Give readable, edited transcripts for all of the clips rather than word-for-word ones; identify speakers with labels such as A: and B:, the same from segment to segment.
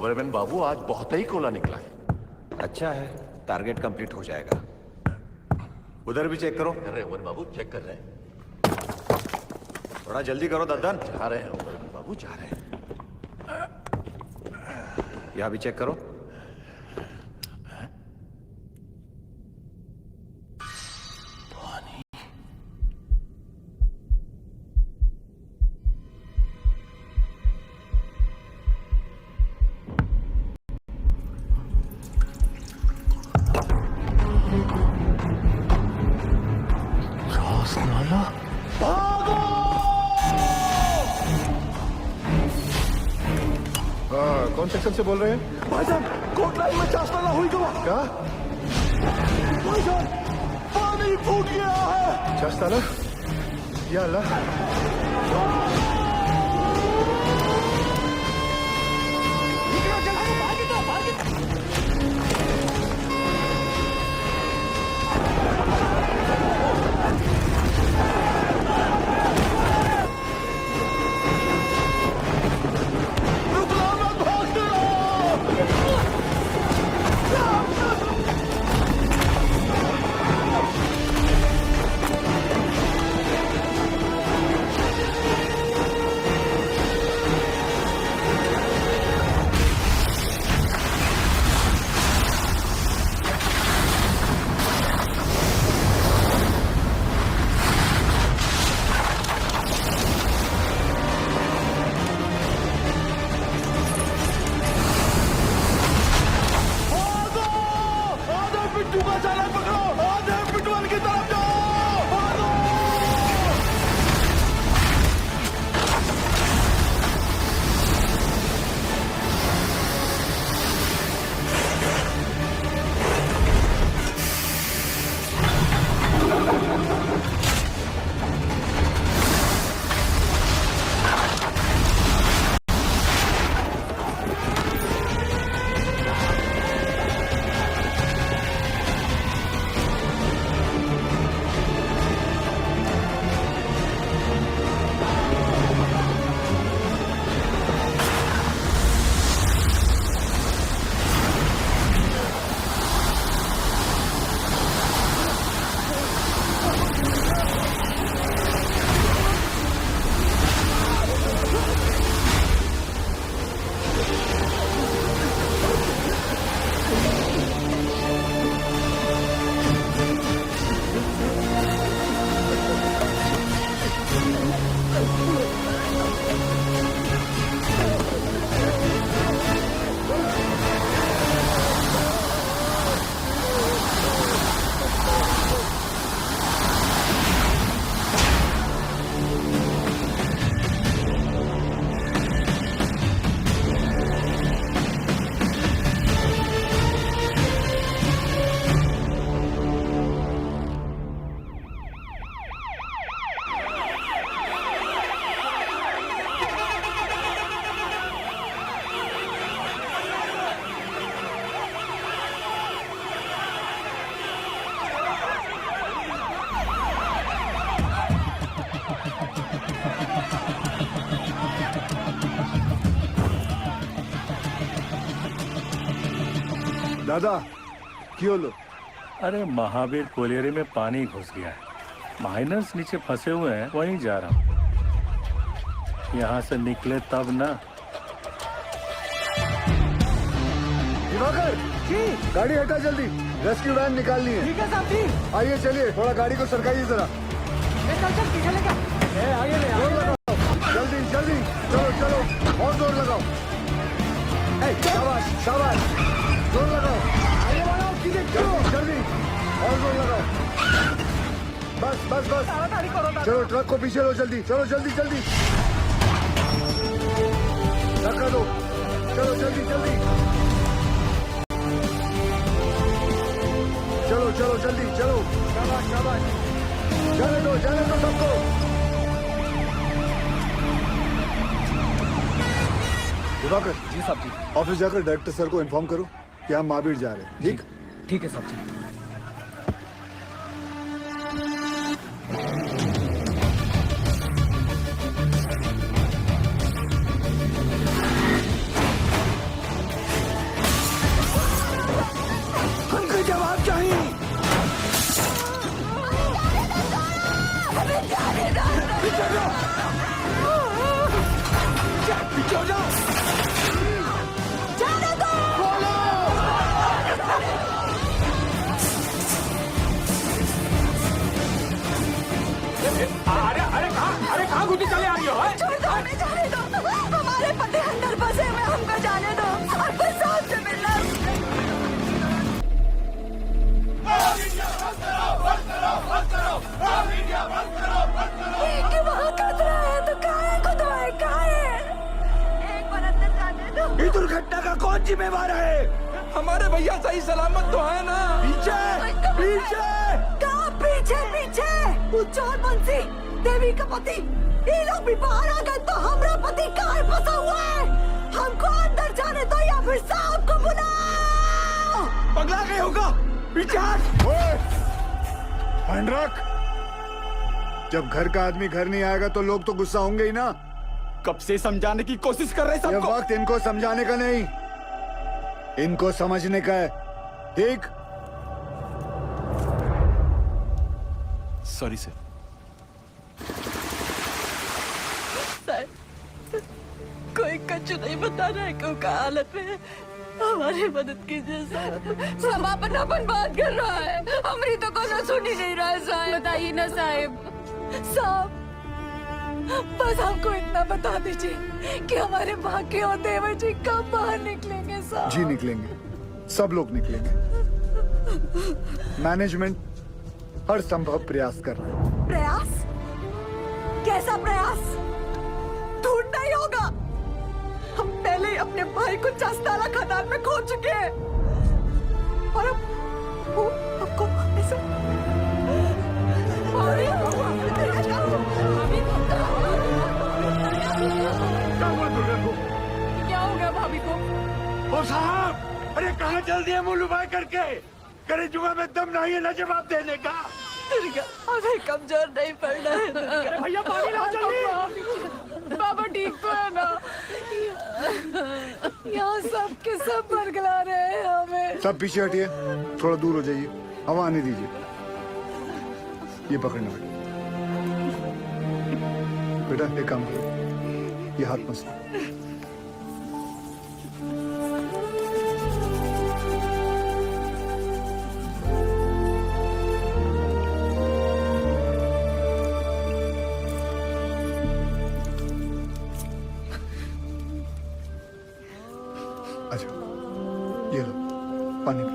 A: Dobermann बाबू आज बहुत ही Cola निकला है।
B: अच्छा है, टारगेट कंप्लीट हो जाएगा। उधर भी चेक करो।
A: अरे ओबरमैन बाबू चेक कर रहे हैं।
B: थोड़ा जल्दी करो दद्दन।
A: जा रहे हैं ओबरमैन बाबू, जा रहे हैं।
B: यहाँ भी चेक करो।
C: कौन सेक्शन से बोल रहे हैं?
D: भाई साहब कोर्ट लाइन में चास्ताना हुई तो
C: क्या?
D: भाई साहब पानी फूट गया है।
C: चास्ताना? या अल्लाह। दादा क्यों लो?
E: अरे महावीर कोलियरी में पानी घुस गया है। माइनर्स नीचे फंसे हुए हैं, वहीं जा रहा हूँ। यहाँ से निकले तब ना।
C: दिवाकर जी, गाड़ी हटा जल्दी, रेस्क्यू वैन निकालनी है।
D: ठीक है साहब जी।
C: आइए चलिए, थोड़ा गाड़ी को सरकाइए जरा।
D: चल पीछे लेगा। आगे ले
C: जोर लगाओ, जल्दी जल्दी, चलो चलो और जोर लगाओ। शाबाश शाबाश, जोर लगाओ,
D: आगे बढ़ाओ, सीधे
C: जल्दी जल्दी और जोर लगाओ। बस बस बस, चलो ट्रक को पीछे लो जल्दी, चलो जल्दी जल्दी, धक्का दो, चलो जल्दी जल्दी, चलो चलो जल्दी चलो, शाबाश शाबाश, जाने दो सबको। दिवाकर
D: जी साहब जी।
C: ऑफिस जाकर डायरेक्टर सर को इन्फॉर्म करो कि हम महावीर जा रहे हैं। ठीक
D: ठीक है साहब जी।
C: पीछे हो जाओ।
D: जाने दो।
C: अरे कहाँ घुटी चले आ रही हो?
D: छोड़ दो, हमें जाने दो। हमारे पति अंदर फंसे हुए, हमको जाने दो। और बस साहब से मिलना। कि वहाँ खतरा है तो काहे खुदवाए, काहे? एक बार अंदर जाने दो।
C: इस दुर्घटना का कौन जिम्मेवार है? हमारे भैया सही सलामत तो है ना? पीछे पीछे।
D: कहाँ पीछे पीछे? उज्जवल बंसी, देवी का पति, ये लोग भी बाहर आ गए तो हमारा पति कहाँ फंसा हुआ है? हमको अंदर जाने दो या फिर साहब को बुलाओ।
C: पगला गए होगा। पीछे हट।
F: ध्यान रख, जब घर का आदमी घर नहीं आएगा तो लोग तो गुस्सा होंगे ही ना।
C: कब से समझाने की कोशिश कर रहे
F: ये
C: सबको।
F: वक्त इनको समझाने का नहीं, इनको समझने का है। ठीक?
C: Sorry sir.
G: सर, कोई कच्चू नहीं बता रहा है क्यों का हालत में है। हमारी मदद कीजिए सर।
D: समापन अपन बात कर रहा है, हमारी तो कोई सुन ही नहीं रहा है साहब। बताइए ना साहब।
G: साहब, बस हमको इतना बता दीजिए कि हमारे भाग्य और देवर जी कब बाहर निकलेंगे साहब।
F: जी निकलेंगे, सब लोग निकलेंगे। मैनेजमेंट हर संभव प्रयास कर रहा है।
D: प्रयास? कैसा प्रयास? ढूंढना ही होगा। हम पहले ही अपने भाई को चस्ताला खदान में खो चुके हैं और अब वो हमको ऐसा क्या हो गया भाभी को?
C: ओ साहब, अरे कहाँ चल दिए मुँह लुभाए करके? करे जुआ में दम नहीं है ना जवाब देने का।
G: दुर्गा, हमें कमजोर नहीं पड़ना है दुर्गा।
C: भैया पानी लाओ जल्दी।
G: बाबा ठीक तो है ना? यहाँ सब के सब बरगला रहे हैं हमें।
F: सब पीछे हटिए, थोड़ा दूर हो जाइए, हवा आने दीजिए। ये पकड़ना बेटा, एक काम करो, ये हाथ मत। अच्छा, ये लो पानी पी,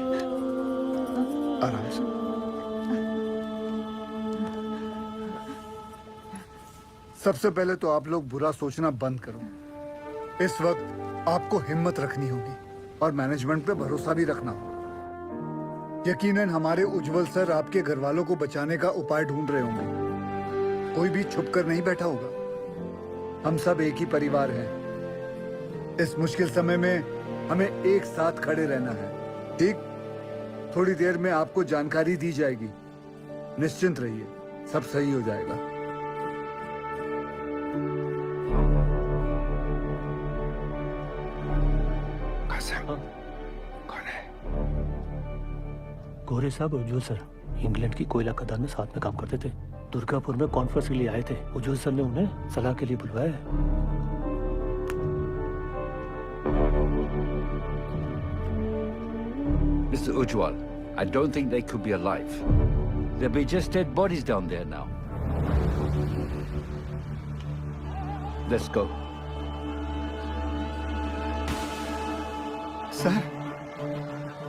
F: आराम से। सबसे पहले तो आप लोग बुरा सोचना बंद करो। इस वक्त आपको हिम्मत रखनी होगी और मैनेजमेंट पे भरोसा भी रखना होगा। यकीनन हमारे उज्जवल सर आपके घर वालों को बचाने का उपाय ढूंढ रहे होंगे। कोई भी छुप कर नहीं बैठा होगा। हम सब एक ही परिवार हैं। इस मुश्किल समय में हमें एक साथ खड़े रहना है। ठीक? थोड़ी देर में आपको जानकारी दी जाएगी। निश्चिंत रहिए, सब सही हो जाएगा।
B: कौन है?
H: गोरे साहब उज्जवल सर इंग्लैंड की कोयला खदान में साथ में काम करते थे। दुर्गापुर में कॉन्फ्रेंस के लिए आए थे। उज्जवल सर ने उन्हें सलाह के लिए बुलवाया है।
I: Mr. Ujwal, I don't think they could be alive. There'll be just dead bodies down there now. Let's go.
C: Sir,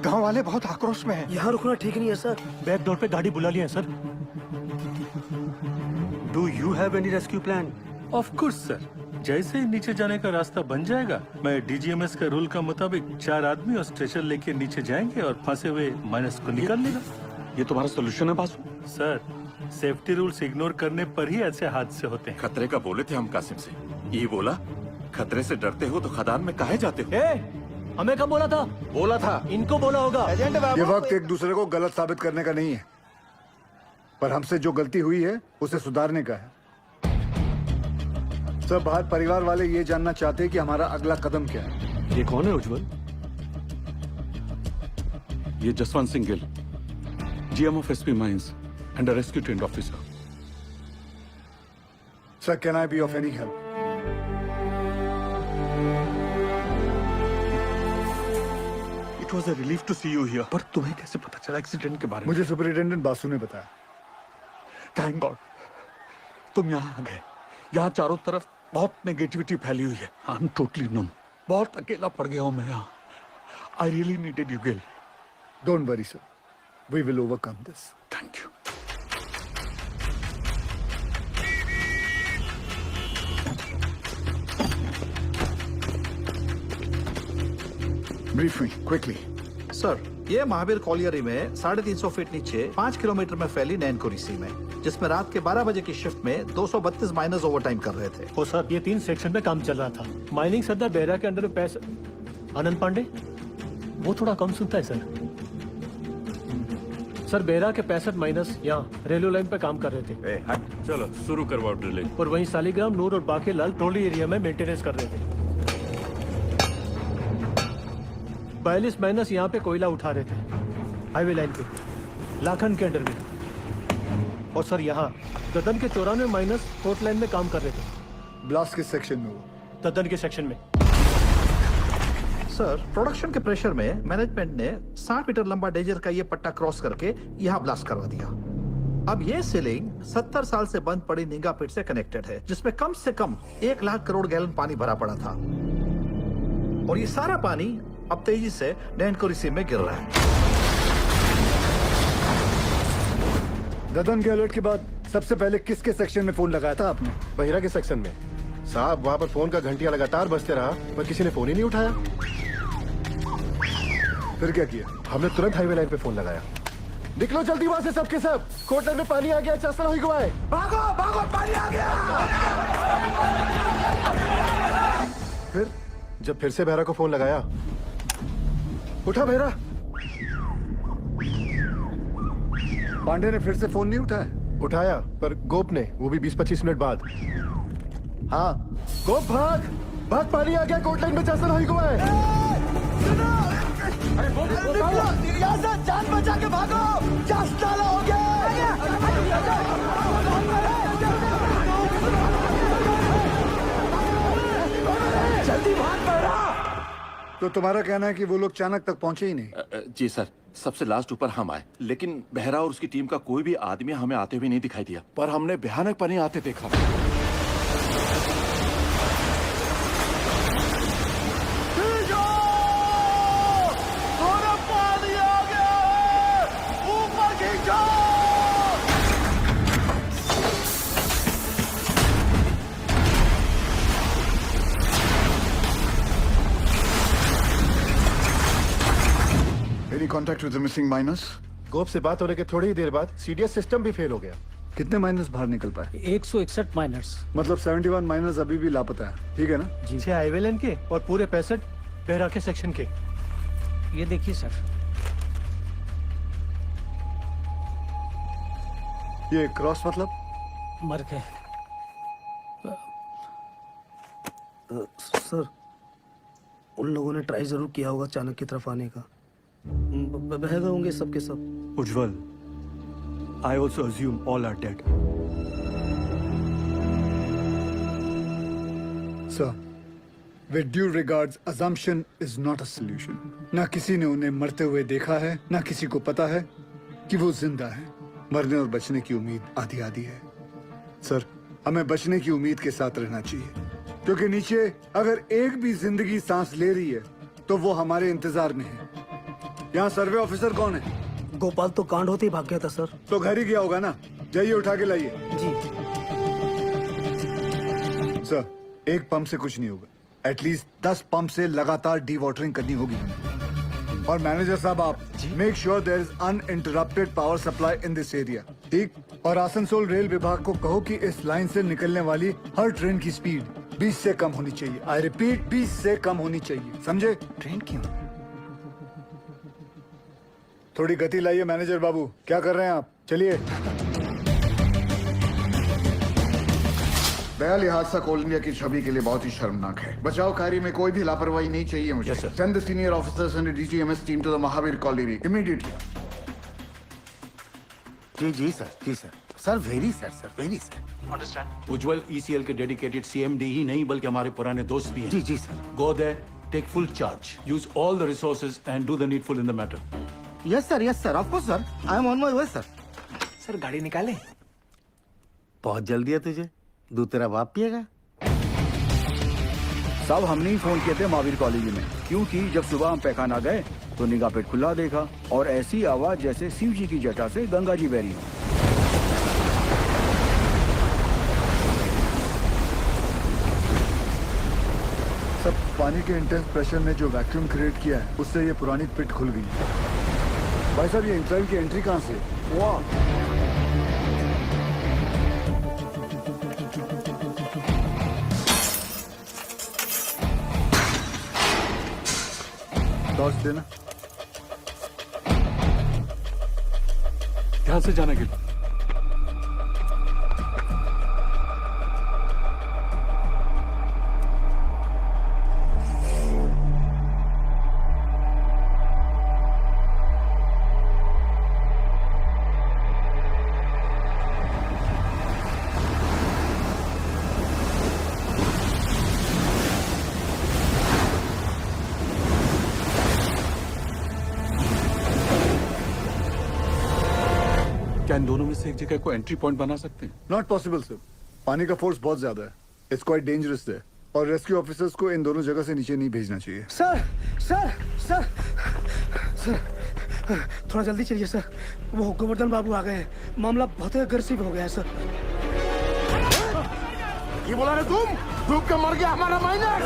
C: गांव वाले बहुत आक्रोश में हैं।
H: यहाँ रुकना ठीक नहीं है सर। बैक डोर पे गाड़ी बुला लिया है sir.
B: Do you have any rescue plan?
E: Of course sir, जैसे ही नीचे जाने का रास्ता बन जाएगा, मैं डीजीएमएस के रूल का मुताबिक 4 आदमी और स्ट्रेचर लेके नीचे जाएंगे और फंसे हुए माइनस को निकाल लेगा।
C: ये तुम्हारा सोल्यूशन है Basu?
E: Sir, safety rules ignore करने पर ही ऐसे हादसे होते हैं।
A: खतरे का बोले थे हम कासिम से। ये बोला, खतरे से डरते हो तो खदान में काहे जाते हो?
H: हमें कब बोला था?
B: बोला था।
H: इनको बोला होगा।
F: ये वक्त एक दूसरे को गलत साबित करने का नहीं है, पर हमसे जो गलती हुई है उसे सुधारने का है। सब बाहर परिवार वाले ये जानना चाहते हैं कि हमारा अगला कदम क्या है।
H: ये कौन है उज्जवल?
J: ये Jaswant Singh Gill, GM of SP mines and rescue trained officer.
F: Sir, can I be of any help?
J: It was a relief to see you here. पर तुम्हें कैसे पता चला एक्सीडेंट के बारे में?
F: मुझे सुपरिटेंडेंट बासु ने बताया।
J: थैंक गॉड तुम यहाँ आ गए। यहाँ चारों तरफ बहुत नेगेटिविटी फैली हुई है। आई एम टोटली नम। बहुत अकेला पड़ गया हूँ मैं यहाँ। I really needed you Gill.
F: Don't worry, sir. We will overcome this.
J: Thank you.
F: Brief me, quickly.
K: Sir, ये महावीर कॉलियरी में 350 फीट नीचे 5 किलोमीटर में फैली नैनकोरी सी में, जिसमें रात के 12 बजे की शिफ्ट में 232 माइनर्स ओवरटाइम कर रहे थे।
H: ओ सर, ये 3 सेक्शन में काम चल रहा था। माइनिंग सरदार बेहरा के अंडर में पैसा आनंद पांडे, वो थोड़ा कम सुनता है सर। सर, बेहरा के 65 माइनस यहाँ रेलवे लाइन पे काम कर रहे थे।
E: चलो शुरू करवाओ ड्रिलिंग।
H: और वहीं सालीग्राम, नूर और बाकी लाल ट्रोली एरिया में मेंटेनेंस कर रहे थे। 42 माइनस यहाँ पे कोयला उठा रहे थे हाईवे लाइन पे, लाखन के अंडर में। और सर, यहाँ ददन के 94 माइनस फोर्थ लाइन में काम कर रहे थे।
F: ब्लास्ट किस सेक्शन में हो?
H: ददन के सेक्शन में।
K: सर, प्रोडक्शन के प्रेशर में मैनेजमेंट ने 60 मीटर लंबा डेजर का ये पट्टा क्रॉस करके यहाँ ब्लास्ट करवा दिया। अब ये सीलिंग 70 साल से बंद पड़ी निंगा पिट से कनेक्टेड है, जिसमें कम से कम 1 लाख करोड़ गैलन पानी भरा पड़ा था। और ये सारा पानी अब तेजी से नैनकोरी सी में गिर रहा है।
F: ददन के अलर्ट के बाद सबसे पहले किसके सेक्शन में फोन लगाया था आपने?
C: बहिरा के सेक्शन में। साहब, वहाँ पर फोन का घंटियां लगातार बजते रहा, पर किसी ने फोन ही नहीं उठाया।
F: फिर क्या किया?
C: हमने तुरंत हाईवे लाइन पे फोन लगाया। निकलो जल्दी वहाँ से सबके सब। कोटन में पानी आ गया, चस्ता हुई गवाए।
K: भागो भागो, पानी आ गया।
C: फिर जब फिर से बहरा को फोन लगाया, उठा बहरा।
F: पांडे ने फिर से फोन नहीं उठाया?
C: उठाया, पर गोप ने, वो भी 20-25 मिनट बाद। हाँ, गोप भाग भाग, पानी आ गया, कोट लाइन में चस्ता हुई गवाए।
K: यहाँ से जान बचा के भागो, चस्ता हो गया। जल्दी भाग बहरा।
F: तो तुम्हारा कहना है कि वो लोग चाणक तक पहुंचे ही नहीं?
A: जी सर, सबसे लास्ट ऊपर हम आए, लेकिन बेहरा और उसकी टीम का कोई भी आदमी हमें आते हुए नहीं दिखाई दिया। पर हमने भयानक पानी आते देखा।
F: Any contact with the missing miners?
C: गोप से बात होने के थोड़ी ही देर बाद सीडीएस सिस्टम भी फेल हो गया।
F: कितने माइनर्स बाहर निकल पाए?
H: 161 माइनर्स।
F: मतलब 71 माइनर्स अभी भी लापता है, ठीक है ना?
H: जी। 6 हाईवे लाइन के और पूरे 65 बेहरा के सेक्शन के। ये देखिए सर।
F: ये क्रॉस मतलब?
H: मर गए
L: सर, उन लोगों ने ट्राई जरूर किया होगा चाणक की तरफ आने का। बह गए होंगे सबके सब।
J: उज्जवल, I also assume all are dead.
F: Sir, with due regards, assumption is not a solution. ना किसी ने उन्हें मरते हुए देखा है, ना किसी को पता है कि वो जिंदा है। मरने और बचने की उम्मीद आधी आधी है। सर, हमें बचने की उम्मीद के साथ रहना चाहिए, क्योंकि नीचे अगर एक भी जिंदगी सांस ले रही है तो वो हमारे इंतजार में है। यहाँ सर्वे ऑफिसर कौन है?
L: गोपाल तो कांड होते ही भाग गया था सर।
F: तो घर ही गया होगा ना? जाइए उठा के लाइए।
L: जी।
F: सर, एक पंप से कुछ नहीं होगा। एटलीस्ट 10 पंप से लगातार डी वाटरिंग करनी होगी। और मैनेजर साहब, आप make sure there is uninterrupted power supply in this area, ठीक? और आसनसोल रेल विभाग को कहो कि इस लाइन से निकलने वाली हर ट्रेन की स्पीड 20 से कम होनी चाहिए। आई रिपीट, 20 से कम होनी चाहिए, समझे?
L: ट्रेन क्यों?
F: थोड़ी गति लाइए मैनेजर बाबू। क्या कर रहे हैं आप? चलिए।
M: दयाल, ये हादसा कोल इंडिया की छवि के लिए बहुत ही शर्मनाक है। बचाव कार्य में कोई भी लापरवाही नहीं चाहिए मुझे। Send the senior officers and DGMS team to the Mahavir colony immediately.
B: जी जी सर, जी sir.
C: Sir very sir sir very sir.
J: Understand. Ujjwal ECL के डेडिकेटेड सीएमडी ही नहीं बल्कि हमारे पुराने दोस्त भी हैं।
C: जी जी sir.
J: Go there, take full charge, use all the resources and do the needful in the matter.
C: Yes sir of course sir, I am on my way sir.
L: Sir गाड़ी निकाले।
C: बहुत जल्दी है तुझे, दूध तेरा बाप पिएगा।
N: साहब हमने ही फोन किए थे महावीर कॉलेज में, क्योंकि जब सुबह हम पैखाना गए तो निगाह पेट खुला देखा और ऐसी आवाज जैसे शिव जी की जटा से गंगा जी बह रही हो।
F: सब पानी के इंटेंस प्रेशर ने जो वैक्यूम क्रिएट किया है उससे ये पुरानी पिट खुल गई है। भाई साहब ये इंट्राइल की एंट्री कहाँ से? वाह, टॉर्च देना।
J: ध्यान से जाना गिल। क्या इन दोनों में से एक जगह को एंट्री पॉइंट बना सकते हैं?
F: नॉट पॉसिबल सर, पानी का फोर्स बहुत ज्यादा है, इट्स क्वाइट डेंजरस है और रेस्क्यू ऑफिसर्स को इन दोनों जगह से नीचे नहीं भेजना चाहिए।
L: सर सर सर सर थोड़ा जल्दी चलिए सर, वो गोवर्धन बाबू आ गए हैं, मामला बहुत अग्रेसिव हो गया है सर।
C: ये बोला ना तुम, डूब के मर गया हमारा माइनर।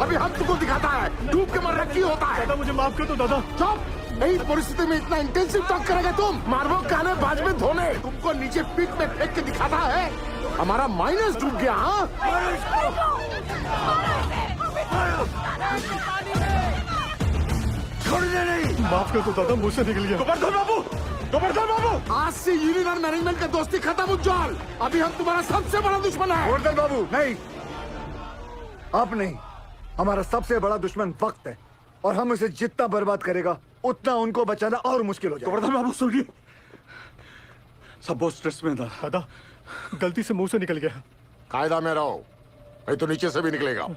C: अभी हम तुमको दिखाता है डूब के मरना क्यों होता है।
H: दादा मुझे माफ कर दो दादा।
C: चुप, यही परिस्थिति में इतना इंटेंसिव टॉक करेगा तुम? मारबो काले बाज में धोने तुमको नीचे पीठ में फेंक के दिखाता है हमारा माइनस डूब गया। हाँ छोड़ने नहीं।
H: माफ कर दो दादा, मुझसे निकल गया।
C: गोवर्धन बाबू, गोवर्धन बाबू, आज से यूनियन और मैनेजमेंट का दोस्ती खत्म उज्जवल। अभी हम तुम्हारा सबसे बड़ा दुश्मन है।
F: गोवर्धन बाबू नहीं, आप नहीं, हमारा सबसे बड़ा दुश्मन वक्त है और हम इसे जितना बर्बाद करेगा उतना उनको बचाना और मुश्किल हो जाएगा।
J: गोवर्धन बाबू सुनिए, सब बहुत स्ट्रेस में था।
H: दादा गलती से मुंह से निकल गया।
C: कायदा में रहो, नहीं तो नीचे से भी निकलेगा।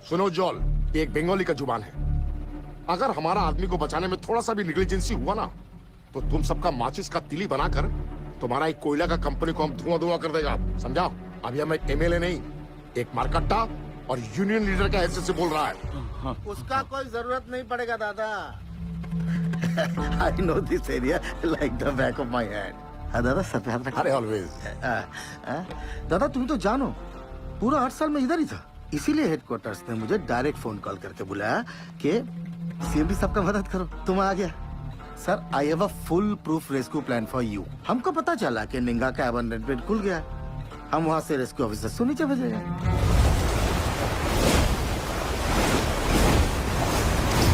C: सुनो जॉल, ये एक बंगाली का जुबान है। अगर हमारा आदमी को बचाने में थोड़ा सा भी निग्लिजेंसी हुआ ना तो तुम सबका माचिस का तिली बनाकर तुम्हारा एक कोयला का कंपनी को हम धुआं धुआं कर देगा, समझा? अभी हम एक एमएलए नहीं, एक मारकट्टा और यूनियन लीडर का हैसियत से बोल रहा है।
O: उसका कोई जरूरत नहीं पड़ेगा दादा। I know this area like the back of my hand. हाँ दादा, सर पे हाथ रखो।
C: अरे ऑलवेज।
O: दादा तुम तो जानो, पूरा 8 साल में इधर ही था, इसीलिए हेडक्वार्टर्स ने मुझे डायरेक्ट फोन कॉल करके बुलाया कि सीएमडी सबका मदद करो। तुम आ गया sir. I have a full proof rescue plan for you. हमको पता चला कि निंगा का अबंडनमेंट खुल गया, हम वहाँ से रेस्क्यू ऑफिसर को नीचे भेजेंगे।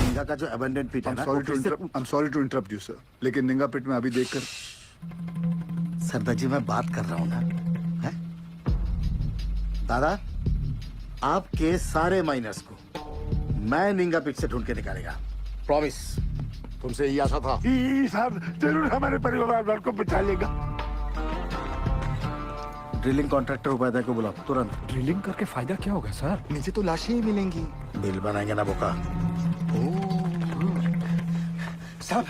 O: निंगा का जो अबंडन पिट है ना,
F: I'm sorry to interrupt you sir, लेकिन निंगा पिट में अभी देखकर।
O: सरदार जी मैं बात कर रहा हूँ ना, है? दादा आपके सारे माइनर्स को मैं निंगा पिट से ढूंढ के निकालेगा, प्रॉमिस।
C: तुमसे यही आशा था।
F: साहब जरूर हमारे परिवार वालों को बचा लेगा।
O: ड्रिलिंग कॉन्ट्रैक्टर उपाध्याय को बुलाओ तुरंत।
J: ड्रिलिंग करके फायदा क्या होगा सर?
C: नीचे तो लाशें ही मिलेंगी।
O: बिल बनाएंगे ना बोका।
C: साहब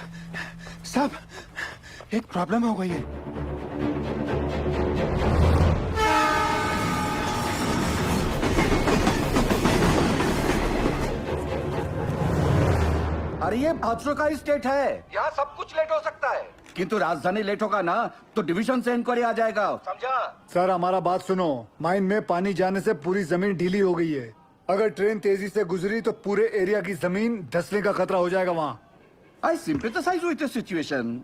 C: साहब एक प्रॉब्लम हो गई है।
N: अरे ये हादसों का स्टेट है, यहाँ सब कुछ लेट हो सकता है, किंतु राजधानी लेट होगा ना तो डिवीजन से इंक्वायरी आ जाएगा, समझा?
F: सर हमारा बात सुनो, माइन में पानी जाने से पूरी जमीन ढीली हो गई है। अगर ट्रेन तेजी से गुजरी तो पूरे एरिया की जमीन धंसने का खतरा हो जाएगा वहाँ।
N: आई सिंपैथाइज विद द सिचुएशन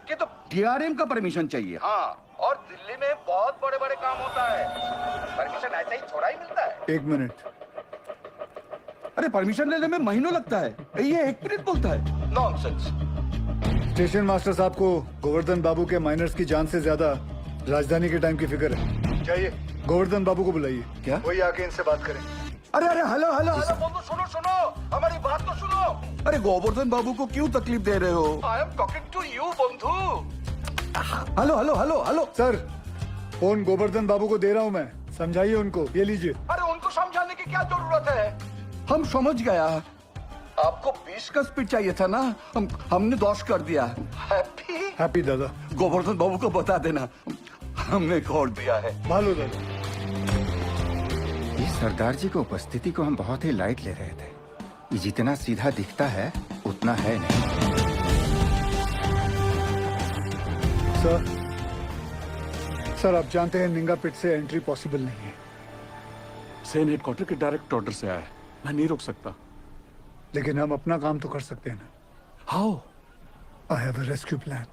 N: कि तो डीआरएम का परमिशन चाहिए। हाँ, और दिल्ली में बहुत बड़े बड़े काम होता है, परमिशन ऐसा ही थोड़ा ही मिलता है।
F: 1 मिनट।
N: अरे परमिशन लेने में महीनों लगता है, ये 1 मिनट बोलता है, नॉनसेंस।
F: स्टेशन मास्टर साहब को गोवर्धन बाबू के माइनर्स की जान से ज्यादा राजधानी के टाइम की फिक्र है। चाहिए गोवर्धन बाबू को बुलाइए।
N: क्या?
F: वही आके इनसे बात करें।
N: अरे अरे हेलो हेलो हेलो बंधु, सुनो सुनो, हमारी बात तो सुनो। अरे गोवर्धन बाबू को क्यों तकलीफ दे रहे हो? I am talking to you बंधु।
J: Hello hello hello hello
F: sir phone Govardhan बाबू को दे रहा हूँ मैं, समझाइए उनको। ये लीजिए।
N: अरे उनको समझाने की क्या जरूरत है?
J: हम समझ गया, आपको 20 का स्पीड चाहिए था ना, हमने 10 कर दिया।
F: हैप्पी दादा।
J: गोवर्धन बाबू को बता देना हमने खोल दिया है।
F: भालो दादा।
B: इस सरदार जी की उपस्थिति को हम बहुत ही लाइट ले रहे थे। ये जितना सीधा दिखता है उतना है नहीं।
F: सर आप जानते हैं निंगा पिट से एंट्री पॉसिबल नहीं है।
J: सेन हेडक्वार्टर के डायरेक्ट ऑर्डर से आया है, मैं नहीं रोक सकता।
F: लेकिन हम अपना काम तो कर सकते हैं ना।
J: How?
F: I have a rescue plan.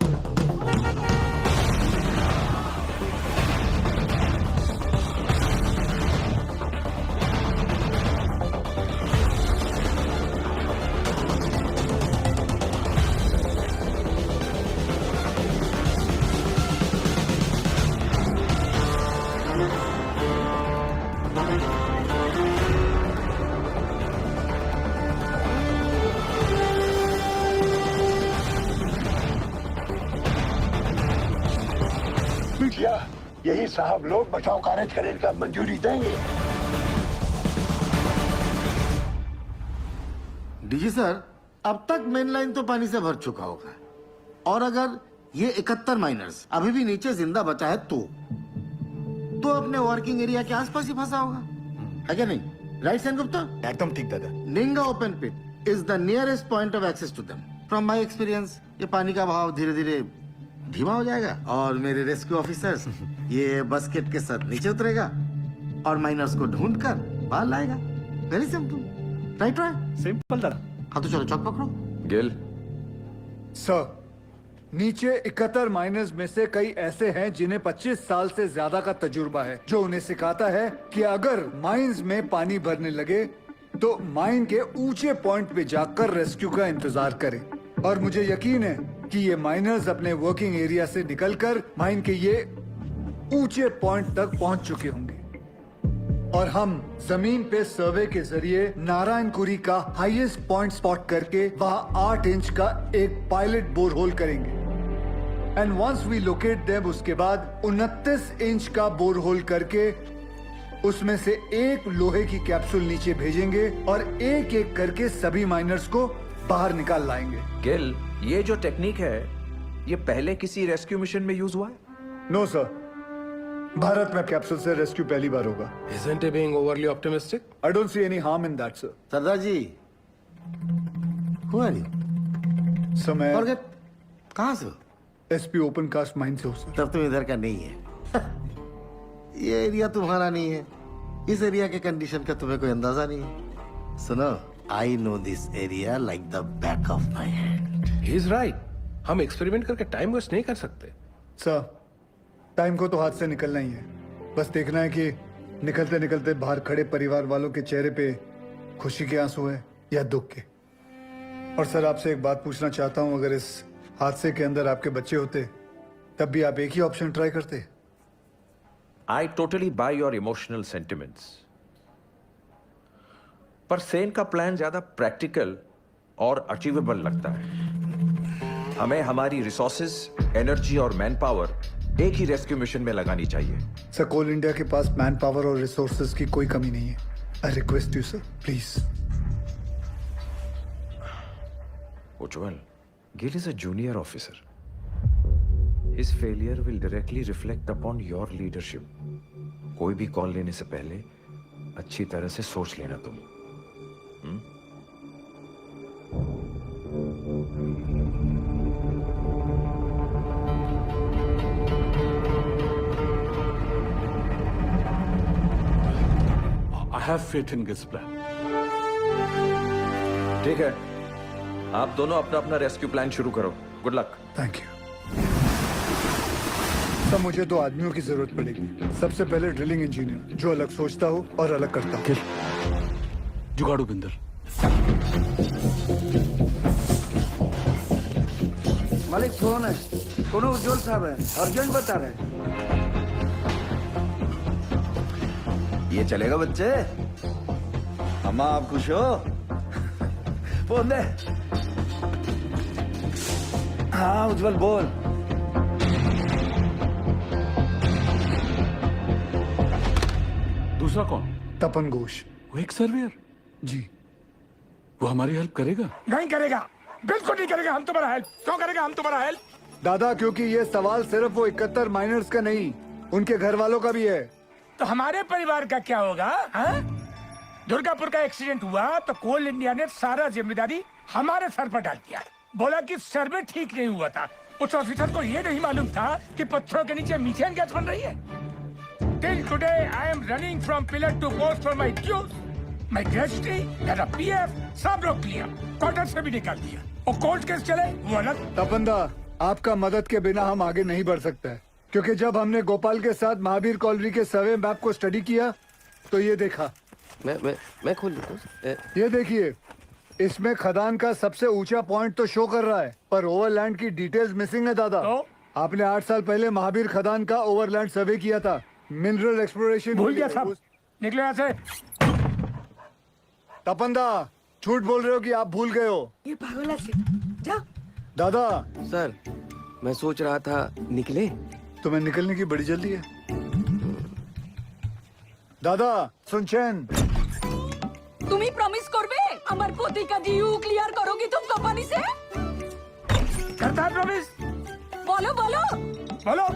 C: यही साहब लोग बचाव कार्य करने का मंजूरी देंगे।
O: डीजी सर, अब तक मेन लाइन तो पानी से भर चुका होगा, और अगर ये 71 माइनर्स अभी भी नीचे जिंदा बचा है तो अपने वर्किंग एरिया के आसपास ही फंसा होगा, है क्या नहीं? राइट सेन गुप्ता?
C: एकदम ठीक दादा।
O: Ningha open pit is the nearest point of access to them. From my experience ये पानी का बहाव धीरे धीरे धीमा हो जाएगा और मेरे रेस्क्यू ऑफिसर्स ये बस्केट के साथ नीचे उतरेगा और माइनर्स को ढूंढ कर बाहर लाएगा। Very simple, right?
H: सिंपल दादा।
O: हाँ तो चलो चौक पकड़ो।
B: गिल
F: सर नीचे 71 माइनर्स में से कई ऐसे हैं जिन्हें 25 साल से ज्यादा का तजुर्बा है, जो उन्हें सिखाता है कि अगर माइंस में पानी भरने लगे तो माइन के ऊंचे पॉइंट पे जाकर रेस्क्यू का इंतजार करें। और मुझे यकीन है कि ये माइनर्स अपने वर्किंग एरिया से निकलकर माइन के ये ऊंचे पॉइंट तक पहुंच चुके होंगे और हम जमीन पे सर्वे के जरिए नारायणकुरी का हाईएस्ट पॉइंट स्पॉट करके वहां 8 इंच का एक पायलट बोरहोल करेंगे। And once we locate them, उसके बाद 29 इंच का बोरहोल करके उसमें से एक लोहे की कैप्सूल नीचे भेजेंगे और एक एक करके सभी माइनर्स को बाहर निकाल लाएंगे।
P: गिल, ये जो टेक्निक है ये पहले किसी रेस्क्यू मिशन में यूज हुआ है?
F: नो सर, भारत में कैप्सूल से रेस्क्यू पहली बार होगा।
L: Isn't he being overly optimistic?
F: I don't see any harm in that, sir.
O: सरदार जी, who are you?
F: सर मैं
O: Forget, कहाँ से हो?
F: एसपी ओपन कास्ट माइन से हूँ सर।
O: तब तुम इधर का नहीं है। ये एरिया तुम्हारा नहीं है, इस एरिया के कंडीशन का तुम्हें कोई अंदाजा नहीं है। सुनो, I know this area like the back of my hand.
L: He is right. हम एक्सपेरिमेंट करके टाइम वेस्ट नहीं कर सकते।
F: सर टाइम को तो हाथ से निकलना ही है, बस देखना है कि निकलते निकलते बाहर खड़े परिवार वालों के चेहरे पे खुशी के आंसू है या दुख के। और सर आपसे एक बात पूछना चाहता हूँ, अगर इस हादसे के अंदर आपके बच्चे होते तब भी आप एक ही ऑप्शन ट्राई करते?
P: I totally by your emotional sentiments, पर सेन का प्लान ज्यादा प्रैक्टिकल और अचीवेबल लगता है। हमें हमारी रिसोर्सेज, एनर्जी और मैन पावर एक ही रेस्क्यू मिशन में लगानी चाहिए।
F: सर कोल इंडिया के पास मैन पावर और रिसोर्सेज की कोई कमी नहीं है। I request you sir, please.
P: Ujjwal, Gill is a junior officer. His failure will directly reflect upon your leadership. कोई भी कॉल लेने से पहले अच्छी तरह से सोच लेना तुम।
J: I have faith in this plan.
P: ठीक है, आप दोनों अपना अपना रेस्क्यू प्लान शुरू करो। Good luck.
F: Thank you sir. मुझे 2 आदमियों की जरूरत पड़ेगी। सबसे पहले ड्रिलिंग इंजीनियर जो अलग सोचता हो और अलग करता हो।
J: जुगाड़ू बिंदर।
N: मालिक फोन है, कोनो उज्जवल साहब है, अर्जेंट बता रहे। ये चलेगा बच्चे? अम्मा आप खुश हो? फोन दे। हाँ उज्जवल बोल।
J: दूसरा कौन?
F: तपन घोष।
J: वो एक सर्वेयर?
F: जी।
J: वो हमारी हेल्प करेगा?
L: नहीं करेगा, बिल्कुल नहीं करेगा। हम तुम्हारा हेल्प क्यों करेगा? हम तुम्हारा हेल्प
F: दादा, क्योंकि ये सवाल सिर्फ वो 71 माइनर्स का नहीं, उनके घर वालों का भी है।
L: तो हमारे परिवार का क्या होगा? दुर्गापुर का एक्सीडेंट हुआ तो कोल इंडिया ने सारा जिम्मेदारी हमारे सर पर डाल दिया। बोला कि सर्वे ठीक नहीं हुआ था। उस ऑफिसर को ये नहीं मालूम था कि पत्थरों के नीचे मीथेन गैस बन रही है। Till today, I am running from pillar to post for my dues. My gratuity, मेरा PF, सब रोक लिया, क्वार्टर से भी निकाल दिया। और कोर्ट केस चले, वो अलग।
F: तपंदा, आपका मदद के बिना हम आगे नहीं बढ़ सकते हैं, क्योंकि जब हमने गोपाल के साथ महावीर कॉलोनी के सर्वे मैप को स्टडी किया तो ये देखा।
O: मैं खोल देता हूँ।
F: ये देखिए, इसमें खदान का सबसे ऊंचा पॉइंट तो शो कर रहा है, पर ओवरलैंड की डिटेल्स मिसिंग है दादा। आपने 8 साल पहले महावीर खदान का ओवरलैंड सर्वे किया था। मिनरल एक्सप्लोरेशन
L: भूल गया साहब, निकले यहाँ से।
F: तपंदा, झूठ बोल रहे हो कि आप भूल गए हो?
D: ये पागल है, जा।
O: दादा सर, मैं सोच रहा था निकले।
F: तुम्हें निकलने की बड़ी जल्दी है दादा। सुनचैन,
G: তুমি প্রমিস করবে আমার প্রতিকা ডিউ ক্লিয়ার করো কি तुम कंपनी से?
L: करता है प्रॉमिस।
G: बोलो बोलो
L: बोलो,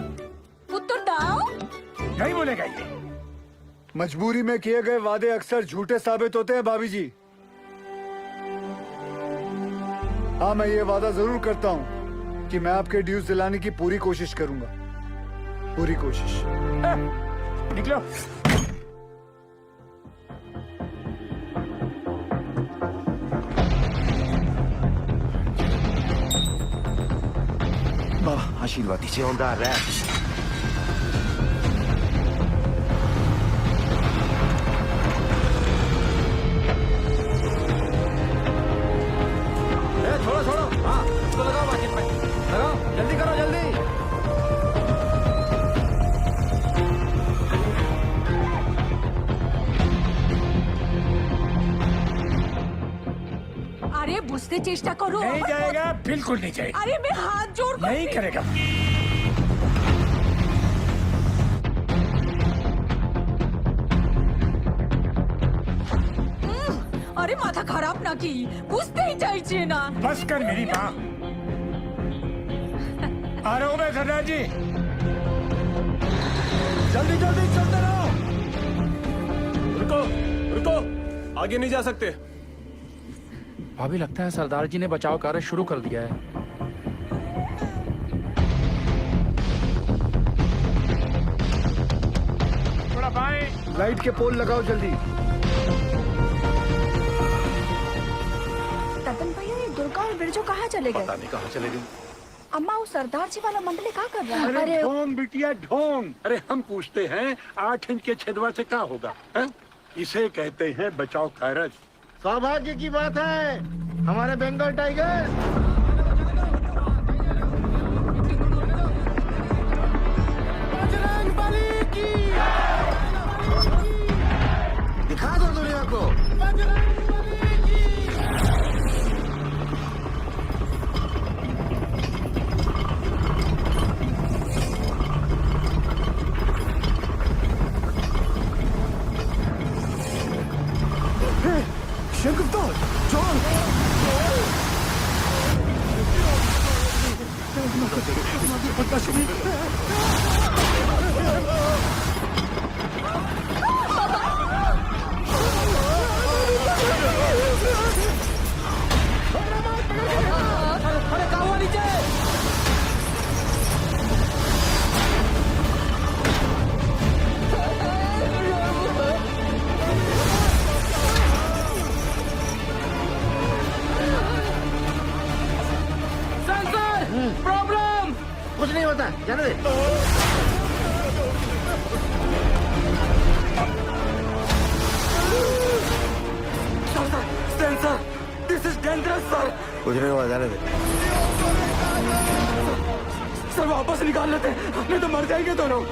G: उत्तर दाओ।
L: नहीं बोलेगा ये।
F: मजबूरी में किए गए वादे अक्सर झूठे साबित होते हैं भाभी जी। हाँ, मैं ये वादा जरूर करता हूँ कि मैं आपके ड्यूज दिलाने की पूरी कोशिश करूंगा, पूरी कोशिश।
L: निकलो।
O: आशीर्वाद दीजिए ऑन द रैप। छोड़ो छोड़ो, हाँ इसको लगाओ, बाकेट में लगाओ, जल्दी करो जल्दी।
G: আরে বুঝতে চেষ্টা করো।
L: नहीं जाएगा, बिल्कुल नहीं जाएगा।
G: আরে मैं हाथ जोड़ कर
L: नहीं करेगा।
G: আরে মাথা খারাপ নাকি? বুঝতেই চাইছে না।
L: बस कर मेरी माँ। आ रहा हूँ मैं सरदार जी।
H: जल्दी जल्दी चलते रहो।
E: रुको रुको, आगे नहीं जा सकते।
H: भाभी, लगता है सरदार जी ने बचाव कार्य शुरू कर दिया है।
L: थोड़ा बाएं।
F: लाइट के पोल लगाओ जल्दी।
G: तपन भैया, ये दुर्गा और बिरजू कहाँ चले गए?
A: पता नहीं कहाँ चले गए।
G: अम्मा, वो सरदार जी वाला मंडली क्या कर रहा है?
J: अरे ढोंग बिटिया ढोंग। अरे हम पूछते हैं 8 इंच के छेदवा से क्या होगा है? इसे कहते हैं बचाव कार्य।
O: सौभाग्य की बात है, हमारे बंगाल टाइगर। बजरंगबली की दिखा दो दुनिया को। बजरंगबली की।
F: शंकर, जॉन,
L: अरे कहाँ हुआ नीचे?
O: प्रॉब्लम कुछ नहीं होता, जाने दे।
L: सेंसर, दिस इज डेंजरस सर।
O: कुछ नहीं हुआ, जाने दे।
L: सर वापस निकाल लेते, नहीं तो मर जाएंगे दोनों।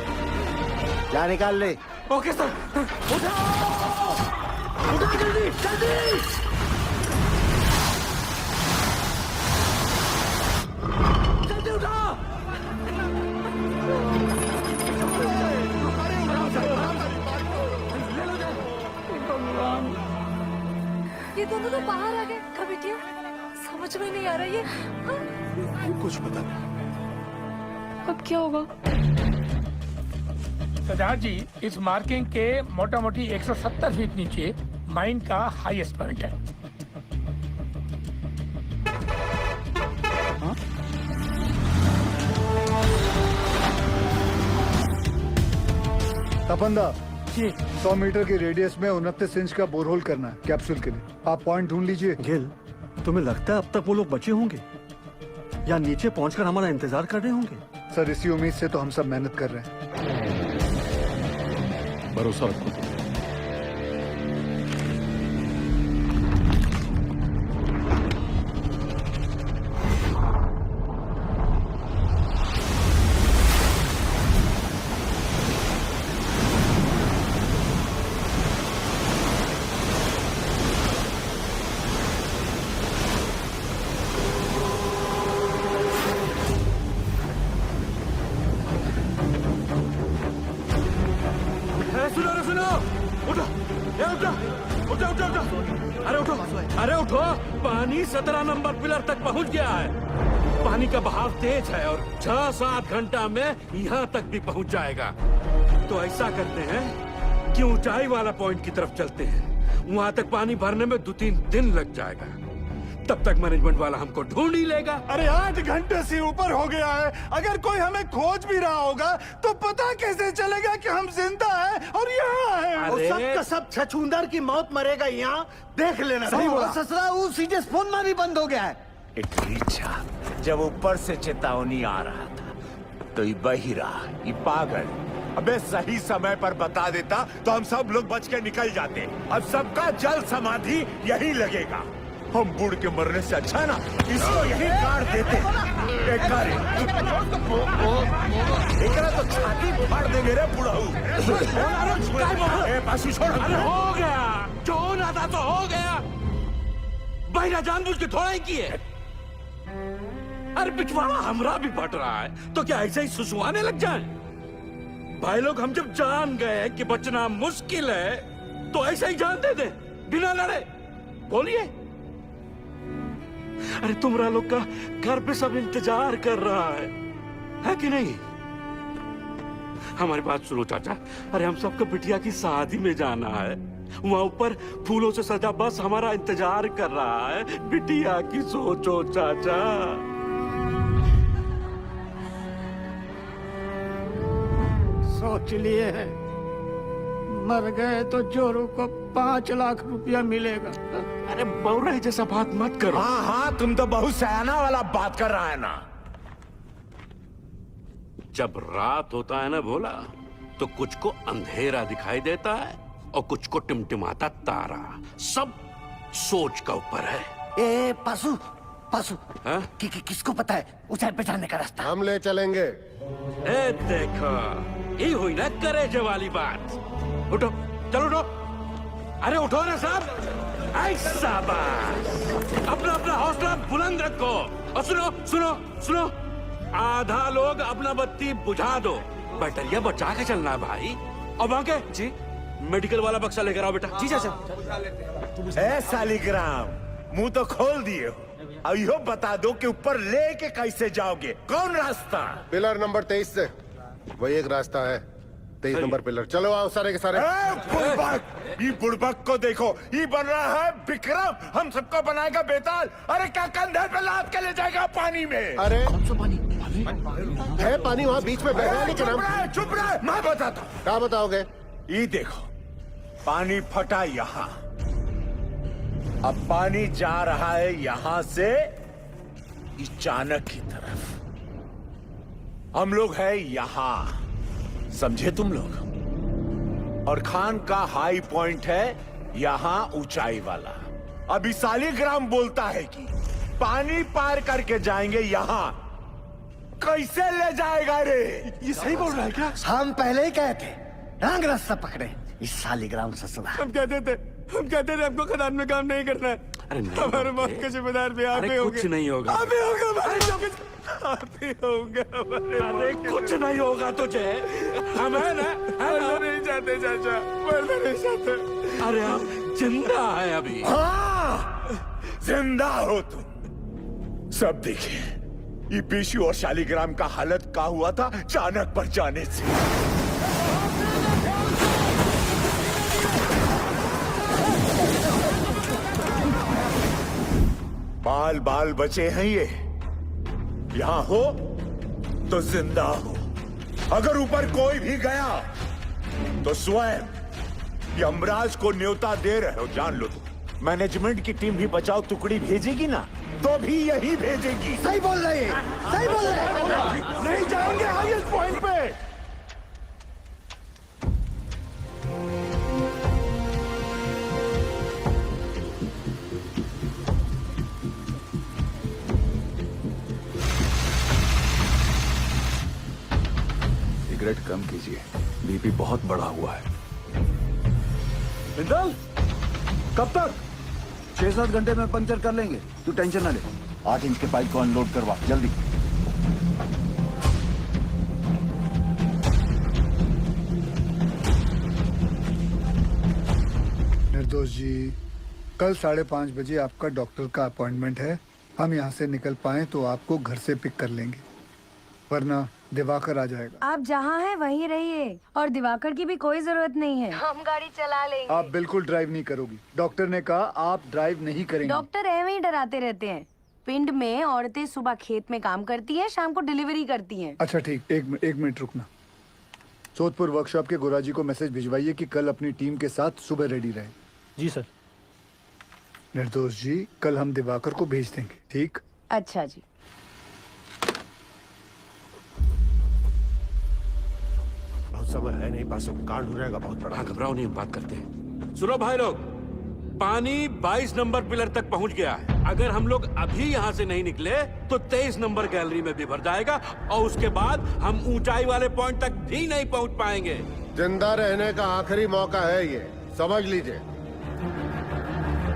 O: जा निकाल ले।
L: Okay sir. उठाओ, उठाओ जल्दी जल्दी। जल्दी उठाओ। ले
G: ये दोनों तो बाहर आ गए। कभी क्या समझ में नहीं आ रहा ये।
A: कुछ पता नहीं।
G: अब क्या होगा?
L: सिद्धार्थ जी, इस मार्किंग के मोटा मोटी 170 फीट नीचे माइन का हाईएस्ट पॉइंट है।
F: तपंदा 100 मीटर के रेडियस में 29 इंच का बोरहोल करना है कैप्सूल के लिए। आप पॉइंट ढूंढ लीजिए।
H: गिल, तुम्हें लगता है अब तक वो लोग बचे होंगे या नीचे पहुंचकर हमारा इंतजार कर रहे होंगे?
F: सर इसी उम्मीद से तो हम सब मेहनत कर रहे हैं।
A: भरोसा रखो।
Q: अरे उठो, पानी 17 नंबर पिलर तक पहुंच गया है। पानी का बहाव तेज है और 6-7 घंटा में यहाँ तक भी पहुंच जाएगा। तो ऐसा करते हैं कि ऊंचाई वाला पॉइंट की तरफ चलते हैं। वहाँ तक पानी भरने में 2-3 दिन लग जाएगा। तब तक मैनेजमेंट वाला हमको ढूंढ ही लेगा।
R: अरे 8 घंटे से ऊपर हो गया है। अगर कोई हमें खोज भी रहा होगा तो पता कैसे चलेगा कि हम जिंदा हैं और यहाँ हैं?
O: और सब का सब छछूंदर की मौत मरेगा यहाँ, देख लेना।
R: सही बोला।
O: ससुरा वो सीधे फोन मार भी बंद हो गया है।
S: रीचा जब ऊपर से चेतावनी आ रहा था तो ये बहिरा, ये पागल अबे सही समय पर बता देता तो हम सब लोग बच के निकल जाते। अब सबका जल समाधि यहीं लगेगा। हम बुढ़ के मरने से अच्छा ना इसको यहीं काट देते। एकरा तो छाती फाड़ देंगे रे बुढ़ाऊ। पासी छोड़।
Q: अरे हो गया, जो होना था तो हो गया। बहिरा जानबूझ के थोड़ा ही किए। अरे पिछवाड़ा हमरा भी फट रहा है तो क्या ऐसे ही सुसुआने लग जाए? भाई लोग हम जब जान गए कि बचना मुश्किल है तो ऐसे ही जान दे दे बिना लड़े। बोलिए। अरे तुमरा लोग का घर पे सब इंतजार कर रहा है कि नहीं? हमारी बात सुनो चाचा। अरे हम सबको बिटिया की शादी में जाना है। वहाँ ऊपर फूलों से सजा बस हमारा इंतजार कर रहा है। बिटिया की सोचो चाचा।
L: सोच लिए है, मर गए तो जोरू को 5 लाख रुपया मिलेगा।
Q: अरे बौराई जैसा बात मत करो।
S: हाँ हाँ, तुम तो बहुत सयाना वाला बात कर रहा है ना।
Q: जब रात होता है ना भोला, तो कुछ को अंधेरा दिखाई देता है और कुछ को टिमटिमाता तारा। सब सोच का ऊपर है।
O: ए पासू पासू किसको पता है ऊंचाई पे जाने का रास्ता?
C: हम ले चलेंगे।
Q: ए देखो, ये हुई ना करेजे वाली बात। उठो, चलो उठो। अरे उठो ना साहब। ऐसा बात। अपना अपना हौसला बुलंद रखो। और सुनो सुनो सुनो, आधा लोग अपना बत्ती बुझा दो। बैटरिया बचा के चलना है भाई। और वहां के जी मेडिकल वाला बक्सा लेकर आओ बेटा। जी चाचा।
S: ए सालिग्राम, मुंह तो खोल दिए हो। अब यो बता दो कि ऊपर लेके कैसे जाओगे? कौन रास्ता?
C: पिलर नंबर 23 से वही एक रास्ता है। 23 नंबर पिलर। चलो आओ सारे के सारे।
S: बुड़बक, ये बुड़बक को देखो, ये बन रहा है विक्रम। हम सबको बनाएगा बेताल। अरे क्या कंधे पे लाद के ले जाएगा पानी में?
C: अरे है पानी वहाँ बीच में बह रहा है। लेकिन हम
S: चुप रहे, मैं बताता हूँ।
C: क्या बताओगे?
S: ये देखो, पानी फटा यहाँ। अब पानी जा रहा है यहाँ से चाणक की तरफ। हम लोग है यहाँ, समझे तुम लोग? और खान का हाई पॉइंट है यहाँ ऊंचाई वाला। अभी सालिग्राम बोलता है कि पानी पार करके जाएंगे यहाँ। कैसे ले जाएगा रे?
O: ये सही बोल रहा है क्या? हम पहले ही कहे थे रंग रास्ता पकड़े। इस सालिग्राम ससुरा।
R: हम कहते थे हमको खदान में काम नहीं करना है।
Q: अरे नहीं
R: हमारे मौत के जिम्मेदार भी आप ही होंगे।
Q: कुछ नहीं होगा।
R: आप ही होंगे हमारे आप ही होंगे।
Q: अरे कुछ नहीं होगा तुझे। हम है ना?
R: मरना नहीं चाहते चाचा, मरना नहीं चाहते।
Q: अरे हम जिंदा है अभी।
S: हाँ, जिंदा हो तुम। सब देखिए, ये पेशू और शालिग्राम का हालत का हुआ था चाणक पर जाने से। बाल बाल बचे हैं ये। यहां हो तो जिंदा हो। अगर ऊपर कोई भी गया तो स्वयं यमराज को न्योता दे रहे हो, जान लो तुम। मैनेजमेंट की टीम भी बचाओ टुकड़ी भेजेगी ना, तो भी यही भेजेगी।
O: सही बोल रहे हैं, सही बोल रहे हैं।
S: नहीं जाएंगे हाईएस्ट पॉइंट पे।
A: सिगरेट कम कीजिए, बीपी बहुत बढ़ा हुआ है।
N: बिंदल, कब तक? 6-7 घंटे में पंक्चर कर लेंगे, तू टेंशन ना ले। 8 इंच के पाइप को अनलोड करवा जल्दी।
F: निर्दोष जी, कल 5:30 बजे आपका डॉक्टर का अपॉइंटमेंट है। हम यहाँ से निकल पाए तो आपको घर से पिक कर लेंगे, वरना दिवाकर आ जाएगा।
G: आप जहाँ हैं वहीं रहिए, और दिवाकर की भी कोई जरूरत नहीं है। हम गाड़ी चला लेंगे।
F: आप बिल्कुल ड्राइव नहीं करोगी। डॉक्टर ने कहा आप ड्राइव नहीं करेंगे।
G: डॉक्टर ऐਵੇਂ ही डराते रहते हैं। पिंड में औरतें सुबह खेत में काम करती हैं, शाम को डिलीवरी करती हैं।
F: अच्छा ठीक, एक मिनट रुकना। सोदपुर वर्कशॉप के गुराजी को मैसेज भिजवाइए कि कल अपनी टीम के साथ सुबह रेडी रहे।
H: जी सर।
F: निर्दोष जी, कल हम दिवाकर को भेज देंगे, ठीक?
G: अच्छा जी।
C: बहुत समय है नहीं, पास कांड हो जाएगा बहुत बड़ा।
Q: घबराओ नहीं, हम बात करते हैं। सुनो भाई लोग, पानी 22 नंबर पिलर तक पहुंच गया है। अगर हम लोग अभी यहाँ से नहीं निकले तो 23 नंबर गैलरी में भी भर जाएगा, और उसके बाद हम ऊंचाई वाले पॉइंट तक भी नहीं पहुंच पाएंगे।
C: जिंदा रहने का आखिरी मौका है ये, समझ लीजिए।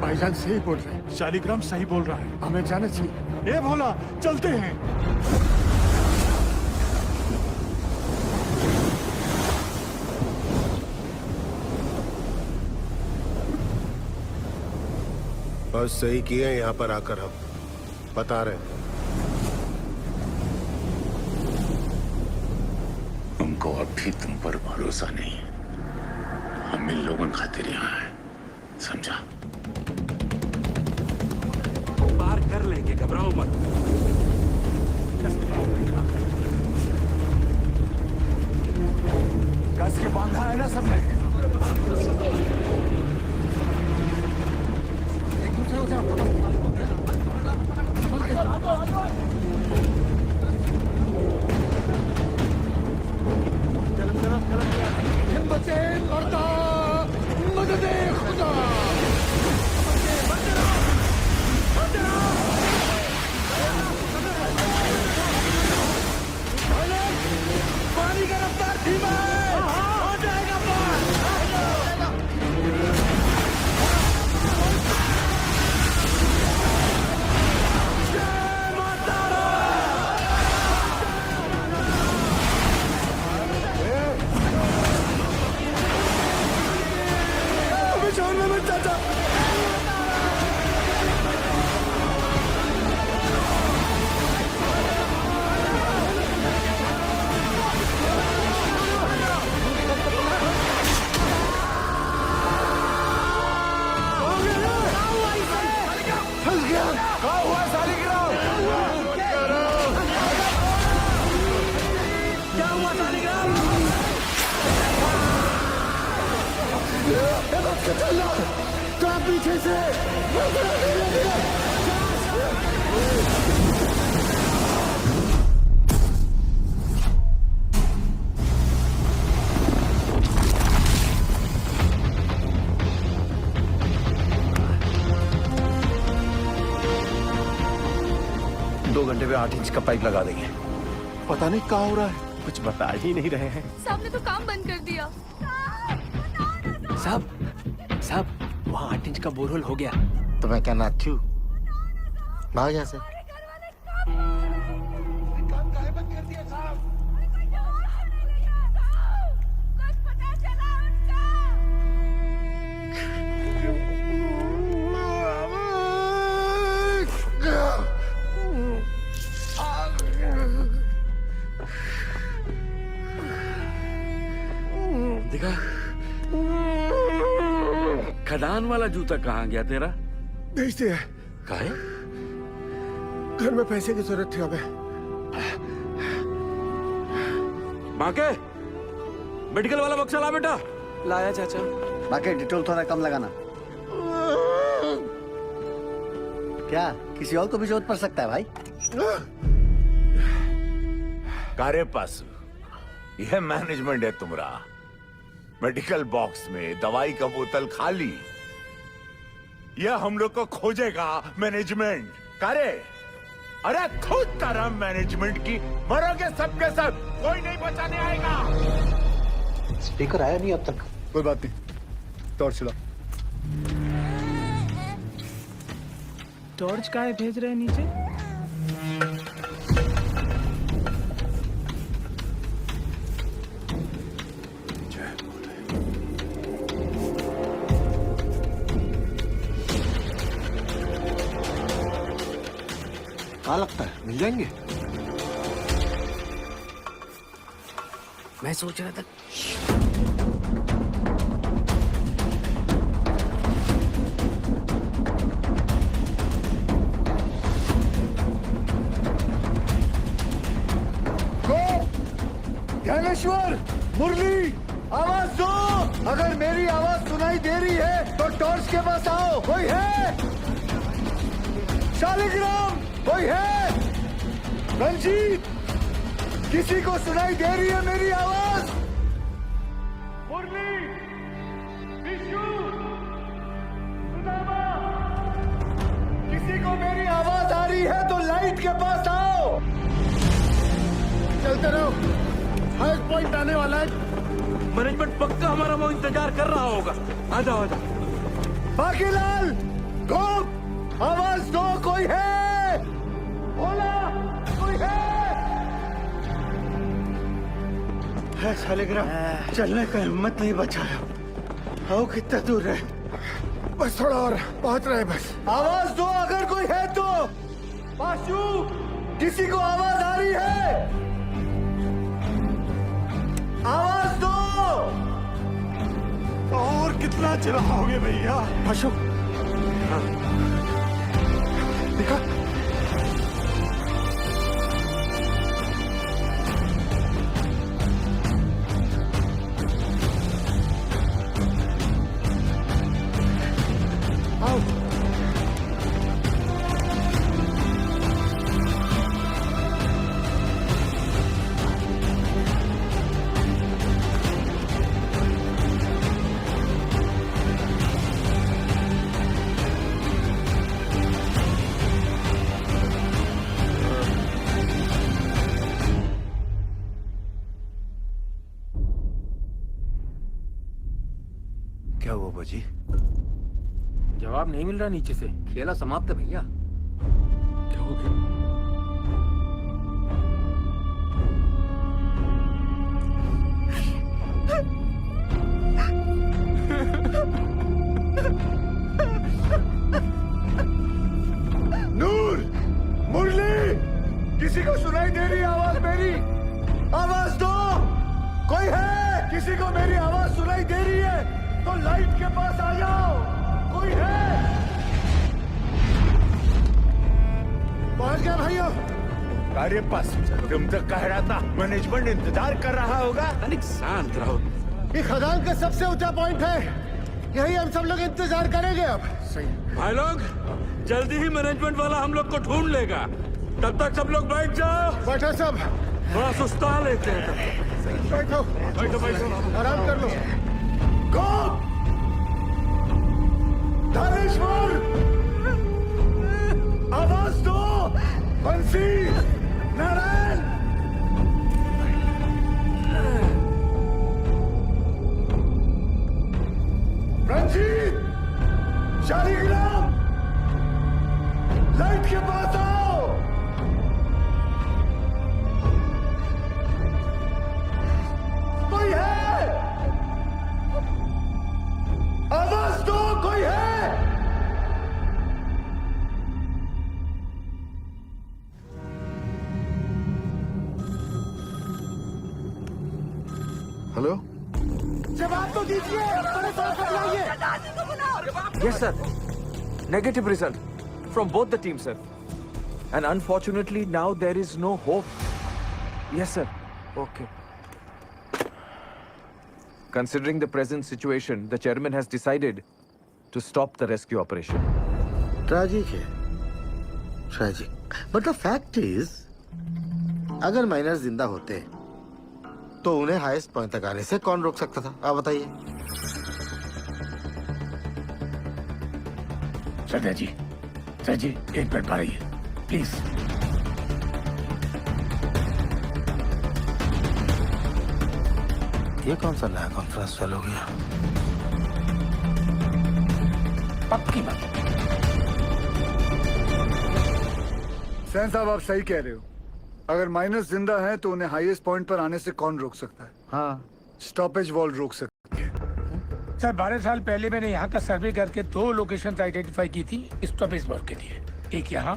R: भाईजान सही बोल रहे हैं, शालिग्राम सही बोल रहा है, हमें जाना चाहिए। ए भोला, चलते हैं।
C: बस सही किए यहाँ पर आकर हम बता रहे हैं।
A: उनको अब भी तुम पर भरोसा नहीं है। हम इन लोगों खातिर यहाँ हैं, समझा?
Q: पार कर लेंगे, घबराओ मत।
R: कस के बांधा है ना सबने।
S: हिम्मते मरदा, मददे खुदा। पानी का रफ्तार धीमा है, हो जाएगा पार।
O: तो आप पीछे से
N: दो घंटे में 8 इंच का पाइप लगा देंगे।
A: पता नहीं क्या हो रहा है, कुछ बता ही नहीं रहे हैं।
G: साहब ने तो काम बंद कर दिया।
O: साहब, वहाँ 8 इंच का बोरहोल हो गया। तो मैं क्या नाथ हूँ? भाग यहाँ से।
Q: खदान वाला जूता कहाँ गया तेरा?
C: बेच दिया।
Q: काहे?
C: घर में पैसे की जरूरत थी हमें।
Q: बाके मेडिकल वाला बक्सा ला बेटा।
O: लाया चाचा। बाकी डिटेल थोड़ा कम लगाना। क्या किसी और को भी जरूरत पड़ सकता है भाई?
S: कारे पासु, यह मैनेजमेंट है तुम्हारा। मेडिकल बॉक्स में दवाई का बोतल खाली, यह हम लोग को खोजेगा मैनेजमेंट। कारे, अरे खुद तरह मैनेजमेंट की मरोगे सबके सब, कोई नहीं बचाने आएगा।
O: स्पीकर आया नहीं अब तक।
F: कोई बात नहीं, टॉर्च चला।
H: टॉर्च काहे भेज रहे हैं नीचे?
O: कहाँ लगता है मिल जाएंगे? मैं सोच रहा था
F: ज्ञानेश्वर, मुरली, आवाज दो। अगर मेरी आवाज सुनाई दे रही है तो टॉर्च के पास आओ। कोई है? शालिग्राम, कोई है? रंजीत, किसी को सुनाई दे रही है मेरी आवाज? मुरली, विष्णु, सुदामा, किसी को मेरी आवाज आ रही है तो लाइट के पास आओ। चलते रहो, हाईएस्ट पॉइंट आने वाला है।
Q: मैनेजमेंट पक्का हमारा वो इंतजार कर रहा होगा। आ जाओ आ जाओ।
F: बाकीलाल, गोप, आवाज दो। कोई है? बोला, कोई है? शालिग्राम, चलने का हिम्मत नहीं बचा है। आओ, कितना दूर है? बस थोड़ा और, पहुंच रहे बस। आवाज दो अगर कोई है तो। पाशु, किसी को आवाज आ रही है? आवाज दो। और कितना चिल्लाओगे भैया? पाशु, देखा? आओ।
B: क्या हुआ बाजी?
H: जवाब नहीं मिल रहा नीचे से।
O: खेला समाप्त है भैया।
H: क्या हो गया?
F: नूर, मुरली, किसी को सुनाई दे रही आवाज मेरी? आवाज दो। कोई है? किसी को मेरी आवाज सुनाई दे रही है तो लाइट के पास आ जाओ। कोई है? पहुंच गया भाइयों।
S: अरे पास, तुम तो कह रहा था मैनेजमेंट इंतजार कर रहा होगा।
Q: तनिक शांत रहो।
F: ये खदान का सबसे ऊंचा पॉइंट है, यही हम सब लोग इंतजार करेंगे अब। सही
Q: भाई लोग, जल्दी ही मैनेजमेंट वाला हम लोग को ढूंढ लेगा। तब तक सब लोग बैठ जाओ।
F: बैठो सब।
Q: थोड़ा सुस्ता लेते हैं।
F: बैठो
Q: बैठो बैठो,
F: आराम कर लो। गोप, धनेश्वर, आवाज दो। बंसी, नारायण, रंजीत, शालिग्राम, लाइट के पास आओ। कोई है? आवाज दो। कोई है?
C: हेलो,
F: जवाब तो दीजिए। बड़े साहब को बुलाइए।
P: Yes, sir. Negative result from both the teams, sir. And unfortunately, now there is no hope. Yes, sir. Okay. Considering the present situation, the chairman has decided to stop the rescue operation.
O: Tragic है, tragic. But the fact is, अगर miner जिंदा होते तो उन्हें highest point तक आने से कौन रोक सकता था? आप बताइए।
L: सर जी एक मिनट पाइए प्लीज।
O: ये कौन सा नया कॉन्फ्रेंस फेल हो गया?
L: पक्की बात।
F: सैन साहब, आप सही कह रहे हो। अगर माइनस जिंदा है तो उन्हें हाईएस्ट पॉइंट पर आने से कौन रोक सकता है?
O: हाँ,
F: स्टॉपेज वॉल रोक सकती है।
L: सर 12 साल पहले मैंने यहाँ का सर्वे करके 2 लोकेशन आइडेंटिफाई की थी स्टॉपेज वॉल के लिए, एक यहाँ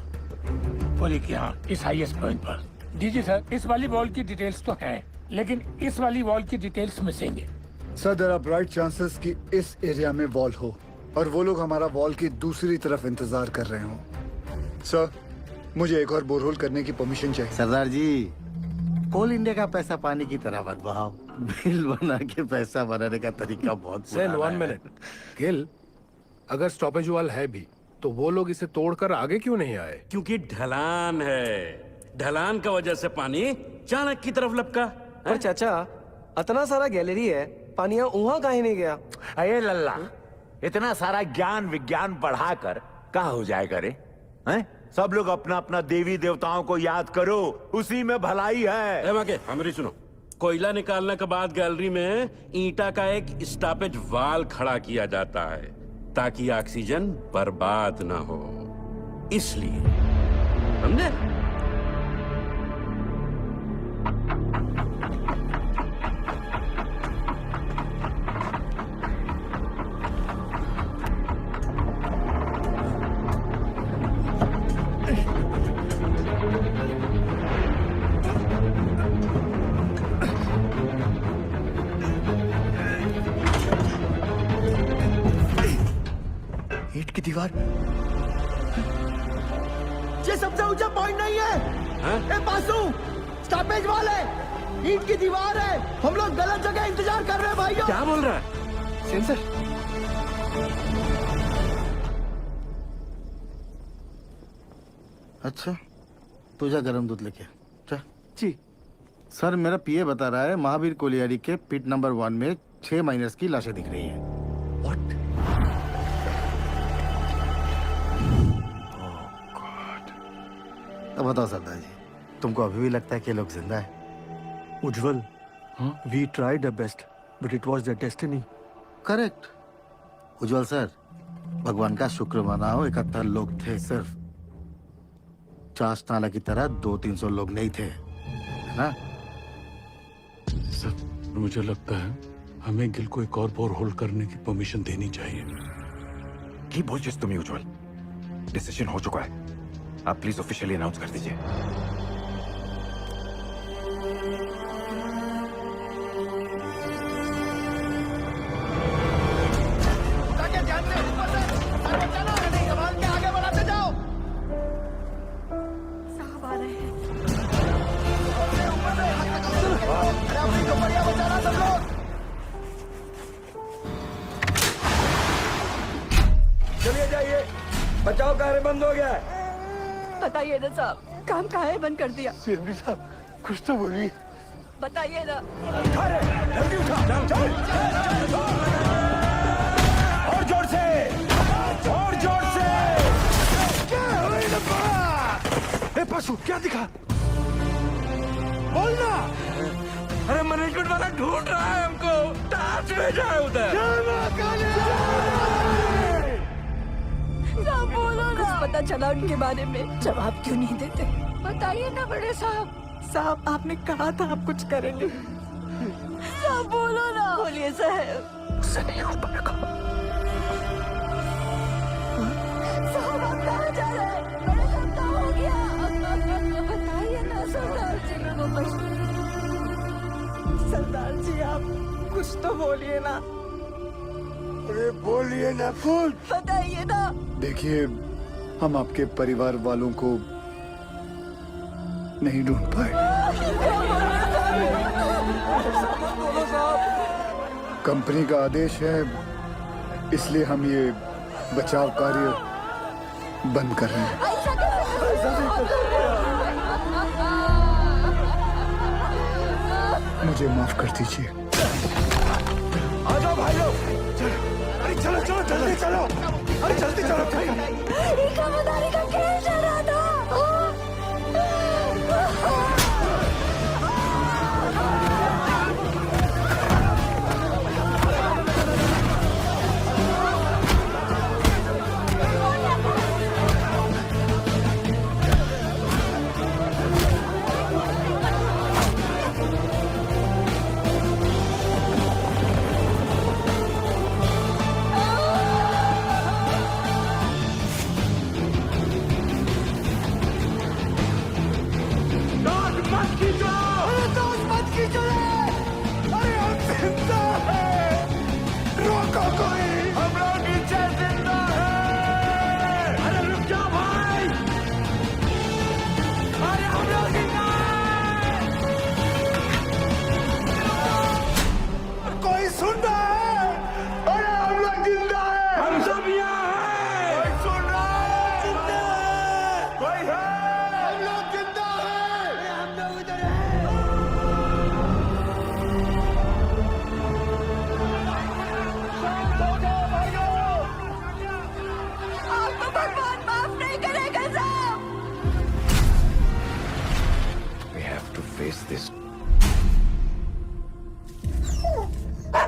L: और एक यहाँ इस हाईएस्ट पॉइंट पर। जी सर, इस वाली वॉल की डिटेल्स तो हैं, लेकिन इस वाली वॉल की डिटेल्स मिसिंग है।
F: Sir, there are bright chances कि इस एरिया में वॉल हो और वो लोग हमारा वॉल की दूसरी तरफ इंतजार कर रहे हो। सर, मुझे एक और बोरहोल करने की परमिशन चाहिए।
O: सरदार जी, कोल इंडिया का पैसा पानी की तरह मत बहाओ। बिल बना के पैसा बनाने का तरीका बहुत
T: सेन 1 मिनट। गिल, अगर स्टॉपेज वॉल है भी तो वो लोग इसे तोड़कर आगे क्यों नहीं आए?
Q: क्योंकि ढलान है, ढलान का वजह से पानी चाणक्य की तरफ लपका।
U: पर चाचा, इतना सारा गैलरी है, पानी वहाँ कहीं नहीं गया।
S: अरे लल्ला, इतना सारा ज्ञान विज्ञान बढ़ाकर कहाँ हो जाएगा रे? हैं? सब लोग अपना अपना देवी देवताओं को याद करो, उसी में भलाई है।
Q: हमारी सुनो, कोयला निकालने के बाद गैलरी में ईंटा का एक स्टॉपेज वाल खड़ा किया जाता है ताकि ऑक्सीजन बर्बाद ना हो, इसलिए। समझे?
O: ईंट की दीवार, ये सबसे ऊंचा पॉइंट नहीं है। पासू, स्टॉपेज वॉल है, ईंट की दीवार है। हम लोग गलत जगह इंतजार कर रहे हैं भाइयों।
Q: क्या बोल रहा है?
O: सेंसर। अच्छा, तुझा गरम दूध लेके चल। जी सर, मेरा पीए बता रहा है महावीर कोलियारी के पिट नंबर 1 में 6 माइनर्स की लाशें दिख रही हैं। अब बताओ सरदार जी, तुमको अभी भी लगता है कि लोग जिंदा है?
H: Ujjwal, we tried our best but it was their destiny.
O: Correct Ujjwal sir, भगवान का शुक्र मनाओ 71 लोग थे सिर्फ। चास नाला की तरह 200-300 लोग नहीं थे, है ना?
E: सर, मुझे लगता है हमें गिल को एक और बोरहोल करने की परमिशन देनी चाहिए।
P: की बोल जिस तुम्हें उज्जवल, डिसीजन हो चुका है। आप प्लीज ऑफिशियली अनाउंस कर दीजिए।
O: आगे बढ़ाते जाओ।
D: साहब आ रहे हैं।
O: बढ़िया बचाना सब लोग।
S: चलिए जाइए, बचाव कार्य बंद हो गया है।
D: बताइए ना साहब, काम काहे बंद कर दिया?
F: सीएमडी साहब, कुछ तो बोलिए।
D: बताइए ना।
S: जल्दी उठा, चल। और जोर से, और जोर से।
R: पशु, क्या दिखा? बोलना।
Q: अरे मैनेजमेंट वाला ढूंढ रहा है हमको, टार्च भेजा है उधर।
D: साहब बोलो ना। कुछ पता चला उनके बारे में? जवाब क्यों नहीं देते? बताइए ना बड़े साहब। साहब, आपने कहा था आप कुछ करेंगे। साहब बोलो ना। बोलिए साहब।
P: उससे नहीं हो पाएगा।
D: साहब, आप कहाँ जा रहे हैं? बड़े साहब, क्या हो गया? बताइए ना सरदार जी को। सरदार जी, आप कुछ तो बोलिए ना।
R: अरे बोलिए ना कुछ।
G: बताइए ना।
F: देखिए, हम आपके परिवार वालों को नहीं ढूंढ पाए। कंपनी का आदेश है, इसलिए हम ये बचाव कार्य बंद कर रहे हैं। मुझे माफ कर दीजिए।
R: आ जाओ भाई लोग। अरे चलो चलो जल्दी चलो। अरे जल्दी चलो भाई।
G: खबरदारी का खेल चल रहा था।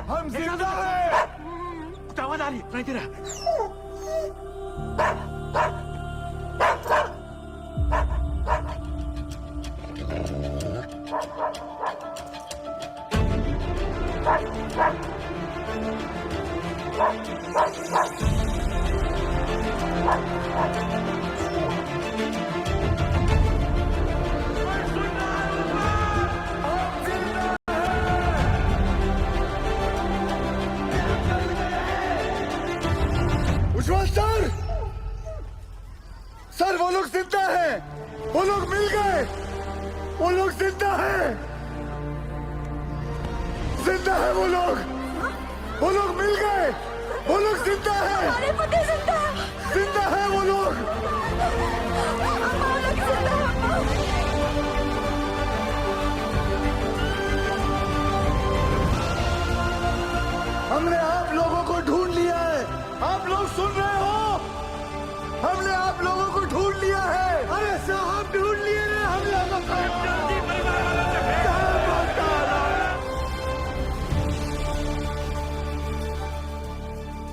R: हम जिंदा हैं।
Q: दावदाली नहीं तेरा।
F: उज्ज्वल सर, सर वो लोग जिंदा हैं, वो लोग मिल गए, वो लोग जिंदा हैं, जिंदा है वो लोग मिल गए, वो लोग जिंदा हैं,
G: हमारे पति जिंदा है,
F: जिंदा है वो लोग। हमने आप लोगों को ढूंढ लिया है, आप लोग सुन रहे हो? हमने आप लोगों को ढूंढ लिया है। अरे साहब ढूंढ लिए रे हम लोगों को।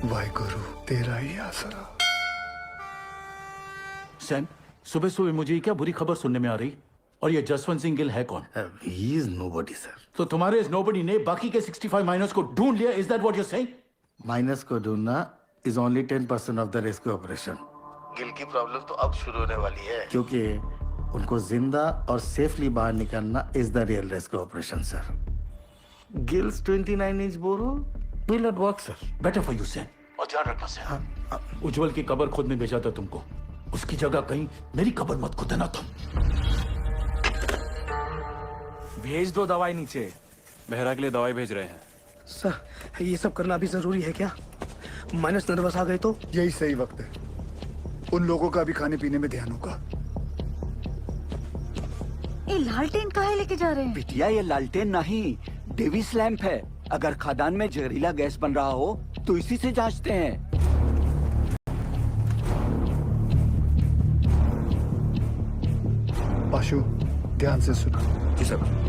F: वाहिगुरु तेरा ही आसरा।
J: सैन, सुबह सुबह मुझे क्या बुरी खबर सुनने में आ रही? और ये जसवंत सिंह गिल है कौन?
O: He is nobody, sir.
J: तो तुम्हारे इस नोबडी ने बाकी के 65 माइनर्स को ढूंढ लिया? Is that what you're saying?
O: Minus को ढूंढना is only 10% of the rescue operation. Gill की प्रॉब्लम तो अब शुरू होने वाली है, क्योंकि उनको जिंदा और सेफली बाहर निकालना is the real rescue operation, sir. Gil's 29-inch borrow will not work, sir.
J: Better for you, Sen. और ध्यान रखना, सेन। उज्जवल की कब्र खुद में भेजा था तुमको, उसकी जगह कहीं मेरी कब्र मत खुदना तुम।
U: भेज दो दवाई नीचे।
I: मेहरा के लिए दवाई भेज रहे हैं।
U: सर, ये सब करना भी जरूरी है क्या? माइनस नर्वस आ गए तो?
F: यही सही वक्त है, उन लोगों का भी खाने पीने में ध्यान होगा।
G: ये लालटेन काहे लेके जा रहे हैं?
V: बिटिया ये लालटेन नहीं, डेविस लैंप है। अगर खदान में जहरीला गैस बन रहा हो तो इसी से जांचते हैं।
F: पाशु, ध्यान से सुनो।
J: जी सर।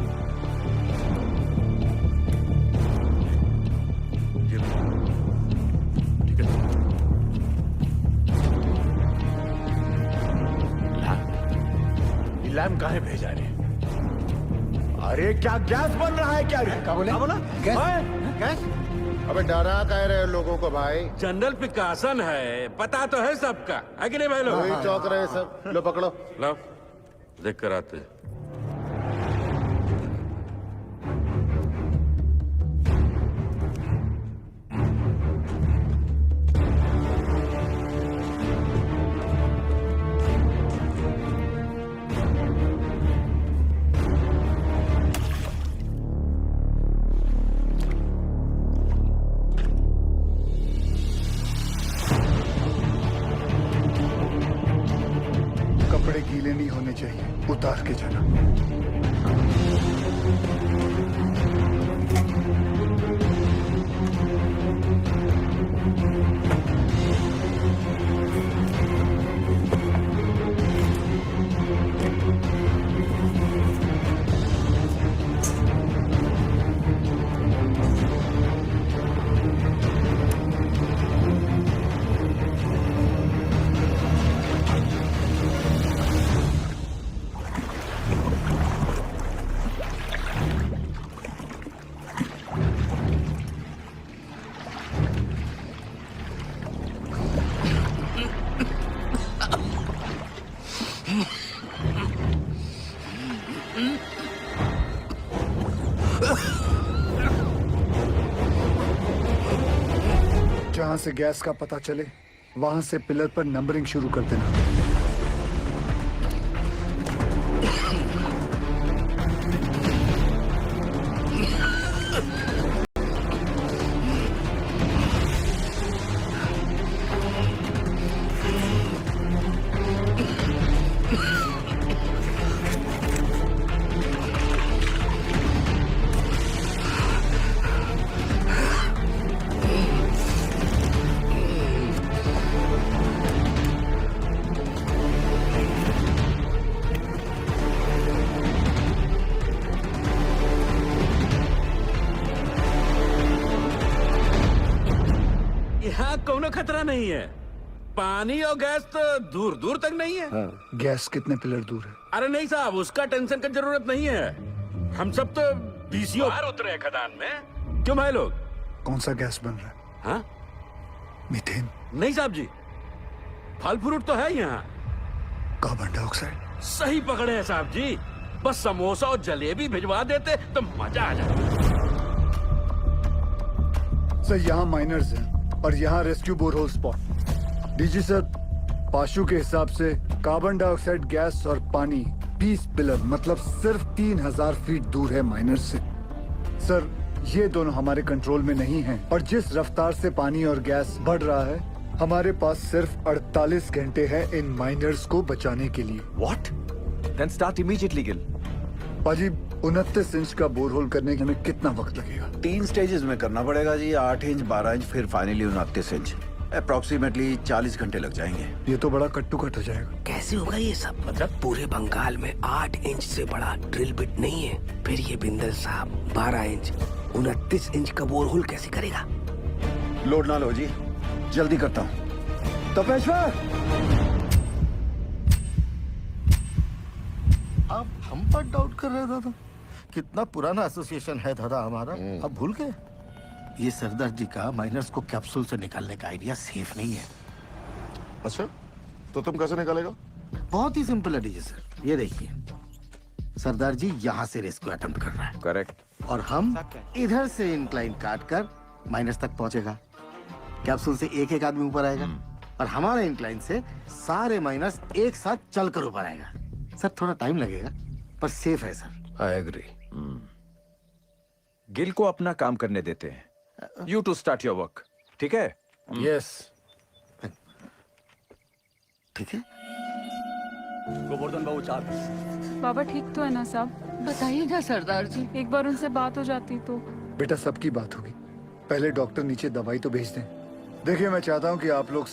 J: लैम्प काहे भेजा रे?
R: अरे क्या गैस बन रहा है क्या? क्या बोला?
C: गैस? अबे डरा कह रहे लोगों को भाई।
Q: जनरल पिकासन है, पता तो है सबका, है कि नहीं भाई लोग?
C: वही चौक रहे सब। लो पकड़ो।
Q: लो देख कर आते।
F: नहीं होने चाहिए। उतार के जाना। जहां से गैस का पता चले वहां से पिलर पर नंबरिंग शुरू कर देना।
Q: यहाँ कोनो खतरा नहीं है। पानी और गैस तो दूर दूर तक नहीं है।
F: गैस कितने पिलर दूर है?
Q: अरे नहीं साहब, उसका टेंशन की जरूरत नहीं है। हम सब तो बीसीओ बाहर उतरे हैं खदान में। क्यों भाई लोग?
F: कौन सा गैस बन रहा है?
Q: हाँ?
F: मीथेन?
Q: नहीं साहब जी, फल फ्रूट तो है यहाँ।
F: Carbon dioxide?
Q: सही पकड़े हैं साहब जी। बस समोसा और जलेबी भिजवा देते तो मजा आ जाता।
F: सर यहाँ माइनर्स हैं और यहाँ rescue borehole spot. DG sir, पाशु के हिसाब से कार्बन डाइऑक्साइड गैस और पानी 20 पिलर मतलब सिर्फ 3000 फीट दूर है माइनर्स से। सर ये दोनों हमारे कंट्रोल में नहीं हैं और जिस रफ्तार से पानी और गैस बढ़ रहा है हमारे पास सिर्फ 48 घंटे हैं इन माइनर्स को बचाने के लिए।
P: What? Then start immediately, Gil.
F: पाजी 29 इंच का बोरहोल करने में कितना वक्त लगेगा?
N: 3 स्टेजेस में करना पड़ेगा जी। 8 इंच, 12 इंच, फिर फाइनली 29 इंच। अप्रोक्सीमेटली 40 घंटे लग जाएंगे।
F: ये तो बड़ा कट्टू कट हो जाएगा।
K: कैसे होगा ये सब? मतलब पूरे बंगाल में 8 इंच से बड़ा ड्रिल बिट नहीं है। फिर ये बिंदल साहब 12 इंच 29 इंच का बोरहोल कैसे करेगा?
N: लोड ना लो जी, जल्दी करता हूँ। तो पेशवा,
O: आप हम पर डाउट कर रहे हैं दादा? कितना पुराना एसोसिएशन है दादा हमारा, अब भूल गए? ये सरदार जी का माइनर्स को कैप्सूल से निकालने का आइडिया सेफ नहीं है।
C: अच्छा, तो तुम कैसे निकालेगा?
O: बहुत ही सिंपल है डीजे सर। ये देखिए, सरदार जी यहाँ से रेस्क्यू अटेम्प्ट कर रहा है।
P: करेक्ट।
O: और हम इधर से इंक्लाइन काट कर माइनस तक पहुंचेगा। कैप्सूल से एक एक आदमी ऊपर आएगा और हमारे इंक्लाइन से सारे माइनस एक साथ चलकर ऊपर आएगा। सर थोड़ा टाइम लगेगा पर सेफ है सर।
T: I agree.
P: गिल को अपना काम करने देते हैं। You to start your work. ठीक है?
T: यस।
O: ठीक है।
V: गोवर्धन बाबू चार।
G: बाबा ठीक तो है ना साहब? बताइएगा सरदार जी, एक बार उनसे बात हो जाती तो।
F: बेटा सबकी बात होगी, पहले डॉक्टर नीचे दवाई तो भेज दें। देखिए मैं चाहता हूँ कि आप लोग